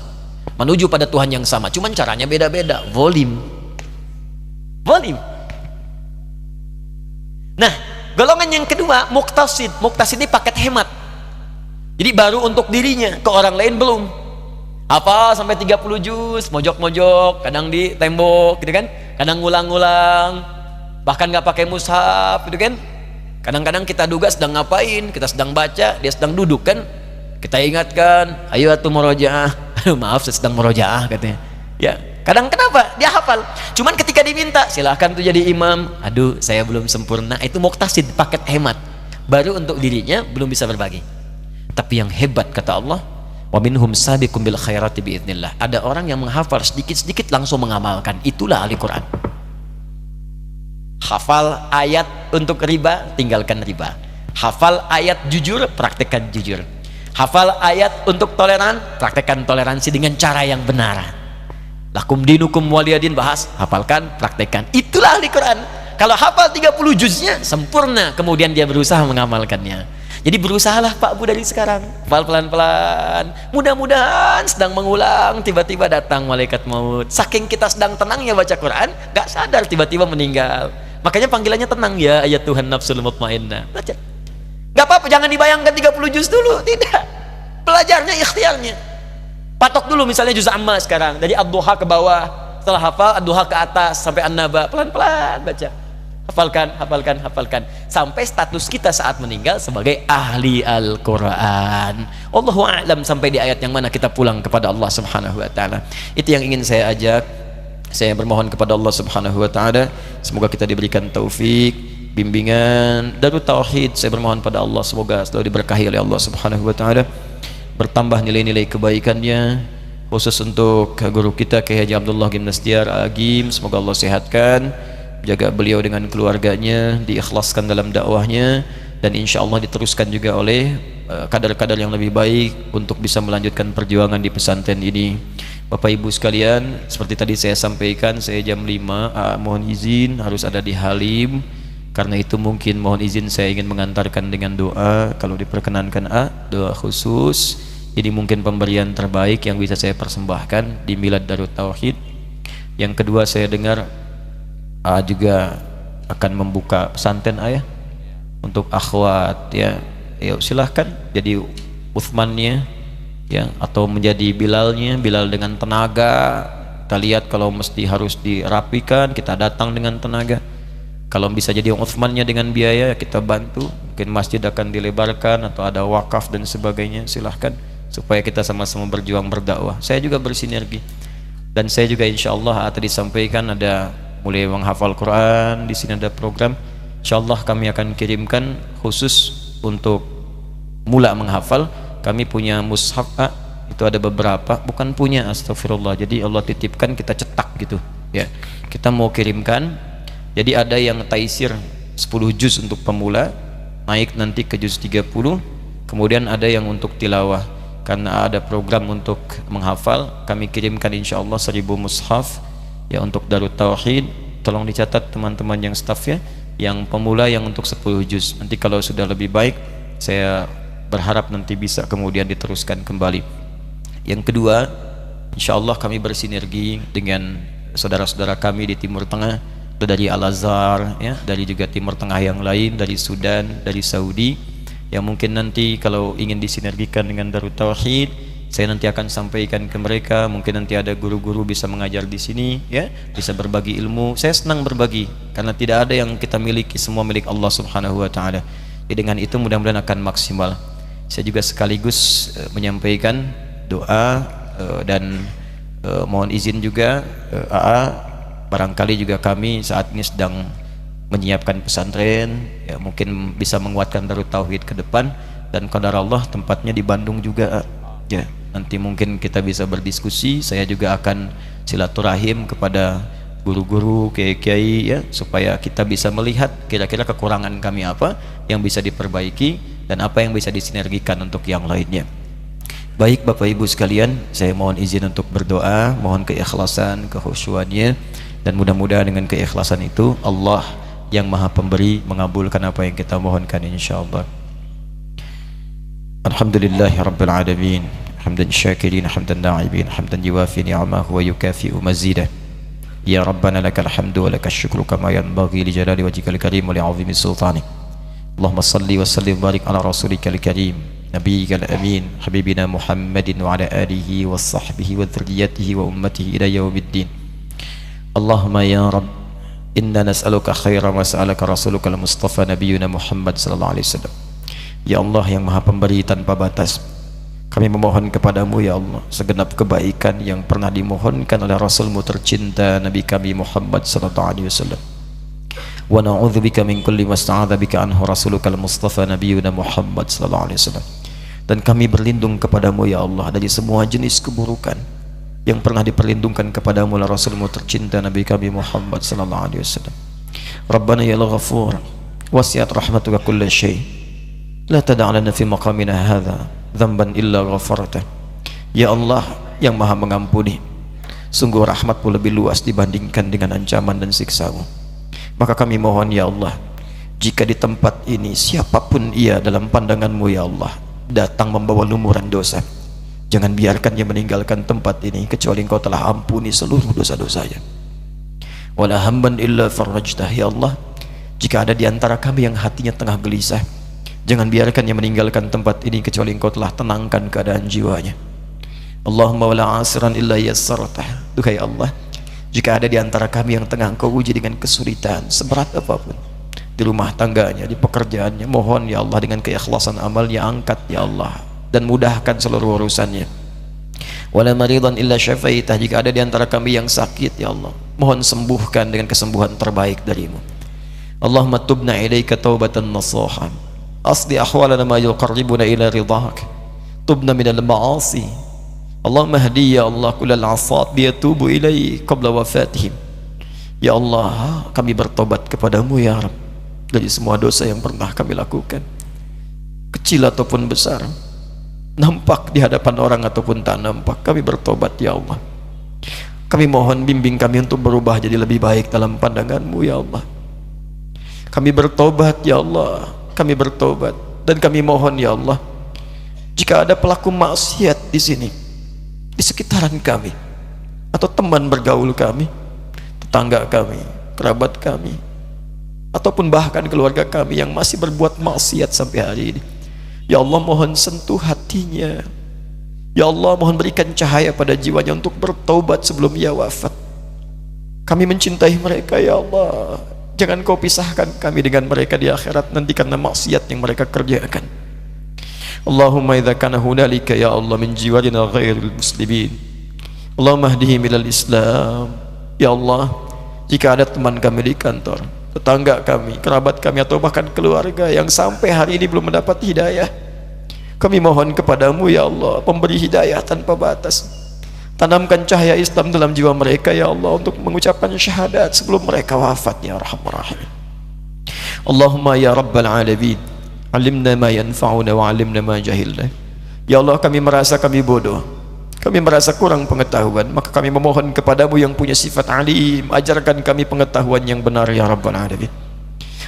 menuju pada Tuhan yang sama, cuman caranya beda-beda. Zalim. Zalim. Nah, golongan yang kedua, muqtasid. Muqtasid ini paket hemat. Jadi baru untuk dirinya, ke orang lain belum. Apa sampai 30 juz, mojok-mojok, kadang di tembok gitu kan, kadang ngulang-ngulang, bahkan nggak pakai mushaf gitu kan. Kadang-kadang kita duga sedang ngapain, kita sedang baca, dia sedang duduk kan, kita ingatkan, ayo atuh murojaah. Maaf, saya sedang murojaah katanya. Ya, kadang kenapa? Dia hafal. Cuman ketika diminta, silahkan tuh jadi imam. Aduh, saya belum sempurna. Itu muqtasid, paket hemat. Baru untuk dirinya, belum bisa berbagi. Tapi yang hebat kata Allah, wa minhum sabiqum bil khairati biiznillah. Ada orang yang menghafal sedikit-sedikit langsung mengamalkan. Itulah ahli Quran. Hafal ayat untuk riba, tinggalkan riba. Hafal ayat jujur, praktekkan jujur. Hafal ayat untuk toleran, praktekkan toleransi dengan cara yang benar. Lakum dinukum waliyadin, bahas, hafalkan, praktekkan. Itulah ahli Quran. Kalau hafal 30 juznya sempurna, kemudian dia berusaha mengamalkannya. Jadi berusahalah Pak Bu dari sekarang, hafal pelan-pelan. Mudah-mudahan sedang mengulang, tiba-tiba datang malaikat maut. Saking kita sedang tenangnya baca Quran, gak sadar tiba-tiba meninggal. Makanya panggilannya tenang, ya ayat Tuhan nafsul mutmainnah. Baca. Gak apa-apa, jangan dibayangkan 30 juz dulu, tidak. Belajarnya ikhtiarnya. Patok dulu misalnya juz amma sekarang, dari ad-duha ke bawah. Setelah hafal, ad-duha ke atas sampai an-naba, pelan-pelan baca. Hafalkan sampai status kita saat meninggal sebagai ahli Al-Quran. Allahu a'lam sampai di ayat yang mana kita pulang kepada Allah Subhanahu wa taala. Itu yang ingin saya ajak. Saya bermohon kepada Allah Subhanahu wa taala, semoga kita diberikan taufik, bimbingan Darut Tauhid. Saya bermohon pada Allah semoga selalu diberkahi oleh Allah Subhanahu wa taala, bertambah nilai-nilai kebaikannya, khusus untuk guru kita Kiai Haji Abdullah Gimnastiar Agim, semoga Allah sehatkan, jaga beliau dengan keluarganya, diikhlaskan dalam dakwahnya, dan insya Allah diteruskan juga oleh kadar-kadar yang lebih baik untuk bisa melanjutkan perjuangan di pesantren ini. Bapak Ibu sekalian, seperti tadi saya sampaikan, saya jam 5 mohon izin harus ada di Halim. Karena itu mungkin mohon izin saya ingin mengantarkan dengan doa, kalau diperkenankan doa khusus. Ini mungkin pemberian terbaik yang bisa saya persembahkan di Milad Darut Tauhid. Yang kedua, saya dengar juga akan membuka pesantren ya untuk akhwat ya. Yuk silahkan jadi Uthmannya ya, atau menjadi Bilalnya, Bilal dengan tenaga. Kita lihat kalau mesti harus dirapikan, kita datang dengan tenaga. Kalau bisa jadi Uthmannya dengan biaya, kita bantu. Mungkin masjid akan dilebarkan atau ada wakaf dan sebagainya, silahkan, supaya kita sama-sama berjuang berdakwah. Saya juga bersinergi, dan saya juga insya Allah tadi disampaikan ada mulai menghafal Quran. Di sini ada program, insya Allah kami akan kirimkan khusus untuk mula menghafal. Kami punya mushaf itu ada beberapa, bukan punya, astagfirullah, jadi Allah titipkan, kita cetak gitu ya, kita mau kirimkan. Jadi ada yang taisir 10 juz untuk pemula, naik nanti ke juz 30, kemudian ada yang untuk tilawah. Karena ada program untuk menghafal, kami kirimkan insya Allah 1000 mushaf ya untuk Darut Tauhid. Tolong dicatat teman-teman yang staff ya, yang pemula yang untuk 10 juz. Nanti kalau sudah lebih baik, saya berharap nanti bisa kemudian diteruskan kembali. Yang kedua, insya Allah kami bersinergi dengan saudara-saudara kami di Timur Tengah, dari Al-Azhar ya, dari juga Timur Tengah yang lain, dari Sudan, dari Saudi, yang mungkin nanti kalau ingin disinergikan dengan Darut Tauhid, saya nanti akan sampaikan ke mereka. Mungkin nanti ada guru-guru bisa mengajar di sini ya, bisa berbagi ilmu. Saya senang berbagi karena tidak ada yang kita miliki, semua milik Allah Subhanahu wa taala. Jadi dengan itu mudah-mudahan akan maksimal. Saya juga sekaligus menyampaikan doa dan mohon izin juga barangkali juga kami saat ini sedang menyiapkan pesantren ya, mungkin bisa menguatkan Darut Tauhid ke depan, dan qadar Allah tempatnya di Bandung juga ya. Nanti mungkin kita bisa berdiskusi. Saya juga akan silaturahim kepada guru-guru, kiai-kiai ya, supaya kita bisa melihat kira-kira kekurangan kami apa yang bisa diperbaiki dan apa yang bisa disinergikan untuk yang lainnya. Baik Bapak Ibu sekalian, saya mohon izin untuk berdoa, mohon keikhlasan, kekhusyuannya, dan mudah-mudahan dengan keikhlasan itu Allah yang Maha Pemberi mengabulkan apa yang kita mohonkan insyaallah. Alhamdulillahi Rabbil Alamin, hamdan syakirin, hamdan na'ibin, hamdan yuwafi ni'amahu wa yukafi'u mazidah. Ya Rabbana lakal hamdu wa lakal syukru kama yanbaghi li jalali wajhikal karim wa li 'azimi sultanik. Allahumma salli wa sallim barik ala rasulikal karim nabiyyikal amin habibina Muhammadin wa ala alihi wa sahbihi wa dzurriyyatihi wa ummatihi ila yaumiddin. Allahumma ya Rabb, inna nas'aluka khaira ma sa'alaka rasulukal mustafa nabiyyuna Muhammad sallallahu alaihi wasallam. Ya Allah yang Maha Pemberi tanpa batas, kami memohon kepadamu ya Allah segenap kebaikan yang pernah dimohonkan oleh Rasulmu tercinta Nabi kami Muhammad sallallahu alaihi wasallam. Wa na'udzubika min kulli masta'adza bika anhu rasulukal mustafa nabiyyuna Muhammad sallallahu alaihi wasallam. Dan kami berlindung kepadamu ya Allah dari semua jenis keburukan yang pernah diperlindungkan kepadamu oleh Rasulmu tercinta Nabi kami Muhammad sallallahu alaihi wasallam. Rabbana ya Ghafur wasi'at rahmatuka kulla syai', la tada' lana fi maqamina hadza dzamban illa ghafartah. Ya Allah yang Maha mengampuni, sungguh rahmatmu lebih luas dibandingkan dengan ancaman dan siksamu. Maka kami mohon ya Allah, jika di tempat ini siapapun ia dalam pandanganmu ya Allah datang membawa lumuran dosa, jangan biarkan dia meninggalkan tempat ini kecuali Engkau telah ampuni seluruh dosa-dosanya. Wala hamban illa farajtah, ya Allah, jika ada di antara kami yang hatinya tengah gelisah, jangan biarkan dia meninggalkan tempat ini kecuali Engkau telah tenangkan keadaan jiwanya. Allahumma wala asiran illa yassartah, duhai Allah, jika ada di antara kami yang tengah Engkau uji dengan kesulitan seberat apapun, di rumah tangganya, di pekerjaannya, mohon ya Allah dengan keikhlasan amalnya angkat ya Allah dan mudahkan seluruh urusannya. Wala maridan illa syafaitah, jika ada di antara kami yang sakit ya Allah, mohon sembuhkan dengan kesembuhan terbaik darimu. Allahumma tubna ilaika taubatan nasuha, asli ahwalana ma yuqarribuna ila ridhak, tubna minal ma'asi. Allahumma hdi ya Allah kullal asat liyatubu ilai qabla wafatihim. Ya Allah, kami bertobat kepadamu ya Rabb dari semua dosa yang pernah kami lakukan, kecil ataupun besar, nampak di hadapan orang ataupun tak nampak. Kami bertobat ya Allah. Kami mohon bimbing kami untuk berubah jadi lebih baik dalam pandanganmu ya Allah. Kami bertobat ya Allah, kami bertobat, dan kami mohon ya Allah, jika ada pelaku maksiat di sini, di sekitaran kami, atau teman bergaul kami, tetangga kami, kerabat kami, ataupun bahkan keluarga kami yang masih berbuat maksiat sampai hari ini, ya Allah, mohon sentuh hatinya. Ya Allah, mohon berikan cahaya pada jiwanya untuk bertaubat sebelum ia wafat. Kami mencintai mereka ya Allah, jangan Kau pisahkan kami dengan mereka di akhirat nanti karena maksiat yang mereka kerjakan. Allahumma idza kana hunalika ya Allah min jiwarina ghairil muslimin, Allahumma hdihim ilal Islam. Ya Allah, jika ada teman kami di kantor, tetangga kami, kerabat kami, atau bahkan keluarga yang sampai hari ini belum mendapat hidayah, kami mohon kepadamu ya Allah, pemberi hidayah tanpa batas, tanamkan cahaya Islam dalam jiwa mereka ya Allah untuk mengucapkan syahadat sebelum mereka wafat ya Arhamar Rahimin. Allahumma ya Rabbal Alamin, alimna ma yanfa'una wa alimna ma jahilna. Ya Allah, kami merasa kami bodoh, kami merasa kurang pengetahuan, maka kami memohon kepadamu yang punya sifat alim, ajarkan kami pengetahuan yang benar ya Rabbal Alamin.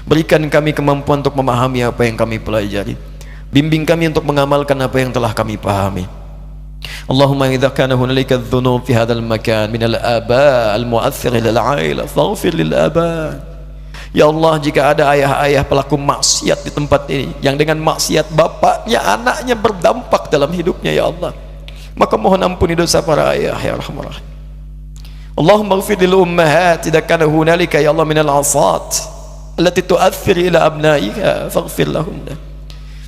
Berikan kami kemampuan untuk memahami apa yang kami pelajari, bimbing kami untuk mengamalkan apa yang telah kami pahami. Allahumma idza kana hunalika dhunub fi hadzal makan min al-aba al-mu'aththir lil 'aila faghfir lil aba. Ya Allah, jika ada ayah-ayah pelaku maksiat di tempat ini yang dengan maksiat bapaknya, anaknya berdampak dalam hidupnya ya Allah, maka mohon ampuni dosa para ayah ya Rahman Rahim. Allahumma ighfir lil ummahat idza kana hunalika ya Allah min al-'asat allati tu'aththir ila abnaiha faghfir lahunna.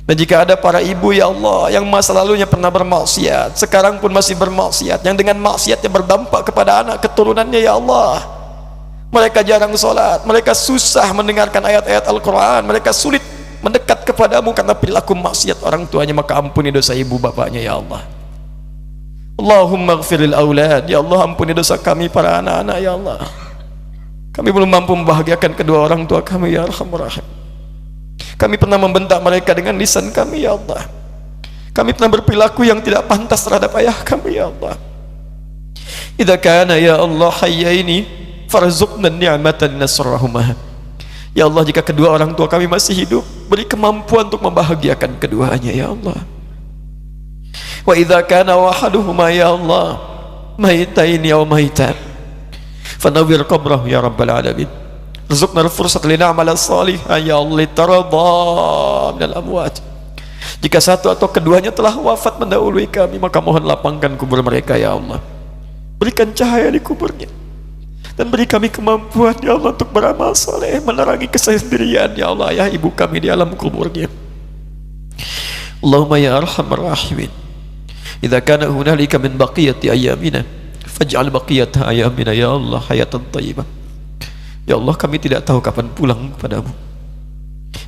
Dan jika ada para ibu ya Allah yang masa lalunya pernah bermaksiat, sekarang pun masih bermaksiat, yang dengan maksiatnya berdampak kepada anak keturunannya ya Allah, mereka jarang sholat, mereka susah mendengarkan ayat-ayat Al-Quran, mereka sulit mendekat kepadamu karena perilaku maksiat orang tuanya, maka ampuni dosa ibu bapaknya ya Allah. Allahumma ighfiril aulad, ya Allah, ampuni dosa kami para anak-anak ya Allah. Kami belum mampu membahagiakan kedua orang tua kami ya Arhamar Rahim. Kami pernah membentak mereka dengan lisan kami ya Allah. Kami pernah berperilaku yang tidak pantas terhadap ayah kami ya Allah. Idza kana ya Allah hayyaini farzuqna ni'matan nasrahuma. Ya Allah, jika kedua orang tua kami masih hidup, beri kemampuan untuk membahagiakan keduanya ya Allah. Wa idza kana wahaduhuma ya Allah maitaini aw maitan fanawwir qabrahu ya Rabbal Alamin. Rizqna al-fursat lina'mal as-salihan ya Allah litarda minal amwat. Jika satu atau keduanya telah wafat mendahului kami, maka mohon lapangkan kubur mereka ya Allah. Berikan cahaya di kuburnya dan beri kami kemampuan ya Allah untuk beramal saleh, menerangi kesendirian ya Allah ayah ibu kami di alam kuburnya. Allahumma ya Arhamar Rahimin, idza kana hunalika min baqiyati ayyamina faj'al baqiyata ayyamina ya Allah hayatan thayyibah. Ya Allah, kami tidak tahu kapan pulang kepadamu,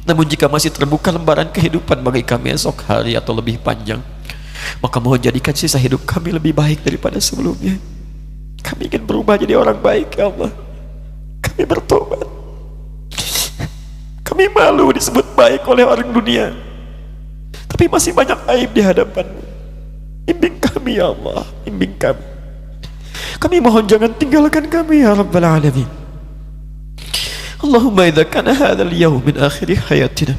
namun jika masih terbuka lembaran kehidupan bagi kami esok hari atau lebih panjang, maka mohon jadikan sisa hidup kami lebih baik daripada sebelumnya. Kami ingin berubah jadi orang baik ya Allah. Kami bertobat. Kami malu disebut baik oleh orang dunia, tapi masih banyak aib di hadapanmu. Bimbing kami ya Allah, bimbing kami. Kami mohon jangan tinggalkan kami ya Rabbal Alamin. Allahumma idza kana hadzal yaum min akhir hayatina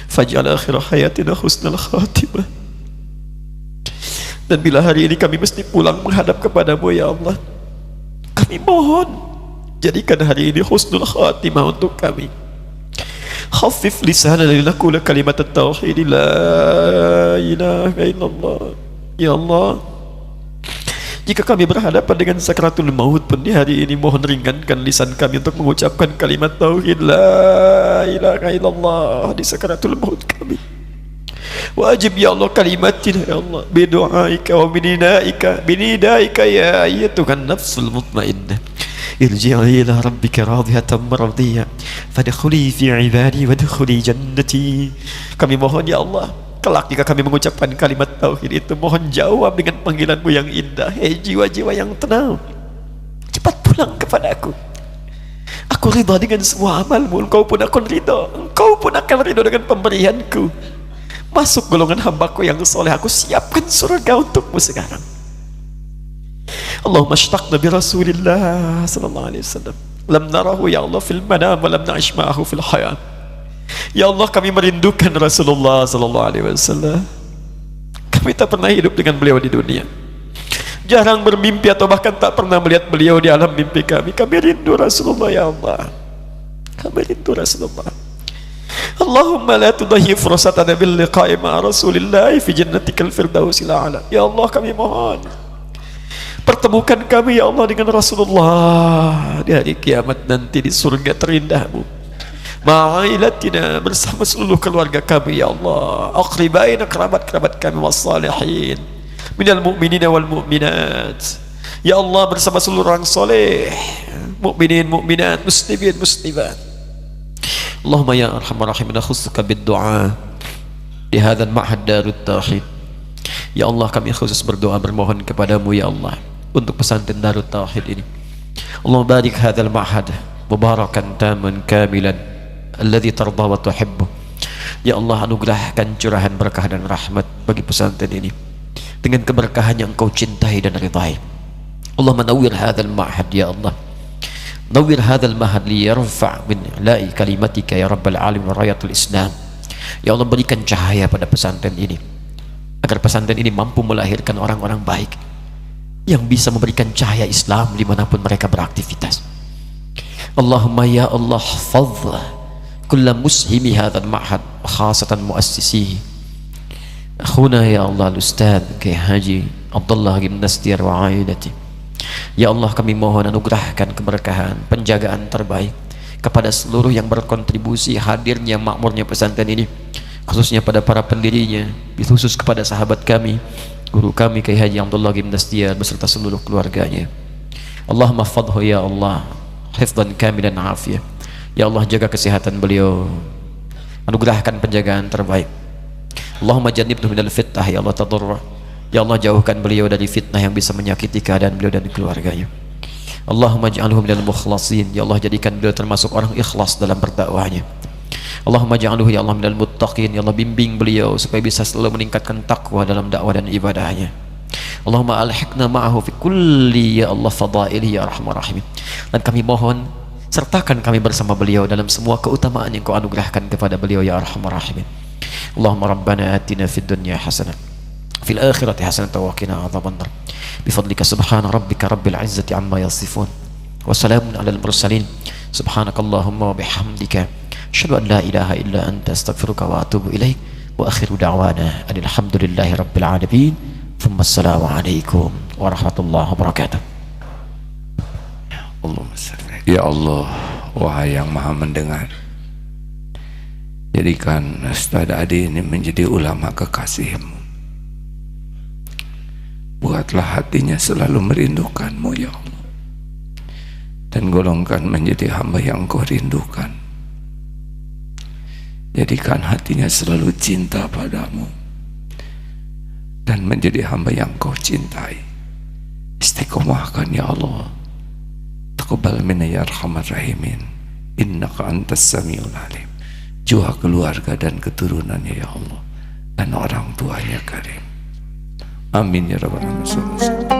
faj'al akhir hayatina husnal khatimah. Dan bila hari ini kami mesti pulang menghadap kepadamu ya Allah, kami mohon jadikan hari ini husnul khatimah untuk kami. Khaffif lisanana linaqula kalimat at-tauhid la ilaha illallah. Ya Allah, jika kami berhadapan dengan sakratul maut pun di hari ini, mohon ringankan lisan kami untuk mengucapkan kalimat tauhid la ilaha illallah di sakratul maut kami. Wajib ya Allah kalimatina ya Allah bidu'aika wa binidaika ya ayyatuhan nafsul mutmainnah irji'i ila rabbika radiyatan mardiyah fadkhuli fi ibadi wadkhuli jannati. Kami mohon ya Allah, kelak jika kami mengucapkan kalimat tauhid itu, mohon jawab dengan panggilanmu yang indah. Hei jiwa-jiwa yang tenang, cepat pulang kepadaku. Aku ridha dengan semua amalmu, engkau pun akan ridha. Engkau pun akan ridha dengan pemberianku. Masuk golongan hambaku yang soleh, aku siapkan surga untukmu sekarang. Allahumma ashtaqna bi Rasulillah sallallahu alaihi wasallam, lam narahu ya Allah fil manam wa lam na'ish ma'ahu fil hayat. Ya Allah, kami merindukan Rasulullah sallallahu alaihi wasallam. Kami tak pernah hidup dengan beliau di dunia, jarang bermimpi atau bahkan tak pernah melihat beliau di alam mimpi kami. Kami rindu Rasulullah ya Allah, kami rindu Rasulullah. Allahumma la tudayyi fursatana bil liqa'i ma Rasulillah fi jannatikal firdausil a'la. Ya Allah, kami mohon pertemukan kami ya Allah dengan Rasulullah di hari kiamat nanti di surga terindahmu, ma'ailatina, bersama seluruh keluarga kami ya Allah, aqribaina, kerabat-kerabat kami, wassalihin minal mu'minina wal mu'minat ya Allah, bersama seluruh orang soleh, mu'minin, mu'minat, muslimin, muslimat. Allahumma ya arhamar rahimin, khusuka bid-du'a di hadzal ma'had darut tauhid. Ya Allah, kami khusus berdoa bermohon kepadamu ya Allah untuk pesantren Darut Tauhid ini. Allahumma barik hadzal ma'had mubarakan taman kamilan alladzi tarda wa tuhibbu. Ya Allah, anugerahkan curahan berkah dan rahmat bagi pesantren ini dengan keberkahan yang Engkau cintai dan ridhai. Allahumma nawwir hadzal ma'had ya Allah, nawwir hadzal ma'had liyarfa' min la'i kalimatika ya rabbal alamin wa rayatul Islam. Ya Allah, berikan cahaya pada pesantren ini agar pesantren ini mampu melahirkan orang-orang baik yang bisa memberikan cahaya Islam dimanapun mereka beraktivitas. Allahumma ya Allah, fadh kulla mushimi hadzal ma'had khasatan muassisihi akhuna ya Allah al-ustaz Kiai Haji Abdullah Gimnastiar wa ailati. Ya Allah, kami mohon anugerahkan keberkahan, penjagaan terbaik kepada seluruh yang berkontribusi hadirnya makmurnya pesantren ini, khususnya pada para pendirinya, khusus kepada sahabat kami, guru kami Kiai Haji Abdullah Gimnastiar beserta seluruh keluarganya. Allahumma fadhu ya Allah hifdhan kamilan afiyah. Ya Allah, jaga kesehatan beliau, anugerahkan penjagaan terbaik. Allahumma jannibhu minal fitnah ya Allah tadarra. Ya Allah, jauhkan beliau dari fitnah yang bisa menyakiti keadaan beliau dan keluarganya. Allahumma ja'alhu minal mukhlasin. Ya Allah, jadikan beliau termasuk orang ikhlas dalam berdakwahnya. Allahumma ja'alhu ya Allah minal muttaqin. Ya Allah, bimbing beliau supaya bisa selalu meningkatkan takwa dalam dakwah dan ibadahnya. Allahumma alhiqna ma'ahu fi kulli ya Allah fadaili ya arhamar rahimin. Dan kami mohon sertakan kami bersama beliau dalam semua keutamaan yang Kau anugerahkan kepada beliau ya arhamar rahimin. Allahumma rabbana atina fid dunya hasanah fil akhirati hasanatan wa qina adzabannar. Bifadlika subhana rabbika rabbil izzati amma yasifun wa salamun alal mursalin. Subhanakallahumma wa bihamdika asyhadu an la ilaha illa anta astaghfiruka wa atubu ilaik. Wa akhiru da'wana alhamdulillahi rabbil alamin. Thumma assalamu alaikum warahmatullahi wabarakatuh. Ya Allah, wahai yang maha mendengar, jadikan Ustaz Adi ini menjadi ulama kekasih-Mu. Buatlah hatinya selalu merindukan-Mu ya Allah, dan golongkan menjadi hamba yang Kau rindukan. Jadikan hatinya selalu cinta padamu dan menjadi hamba yang Kau cintai. Istiqomahkan ya Allah. Taqabbal minna ya arhamar rahimin, innaka antas samiul alim. Jua keluarga dan keturunannya ya Allah, dan orang tuanya karim. Amin ya rabbal alamin.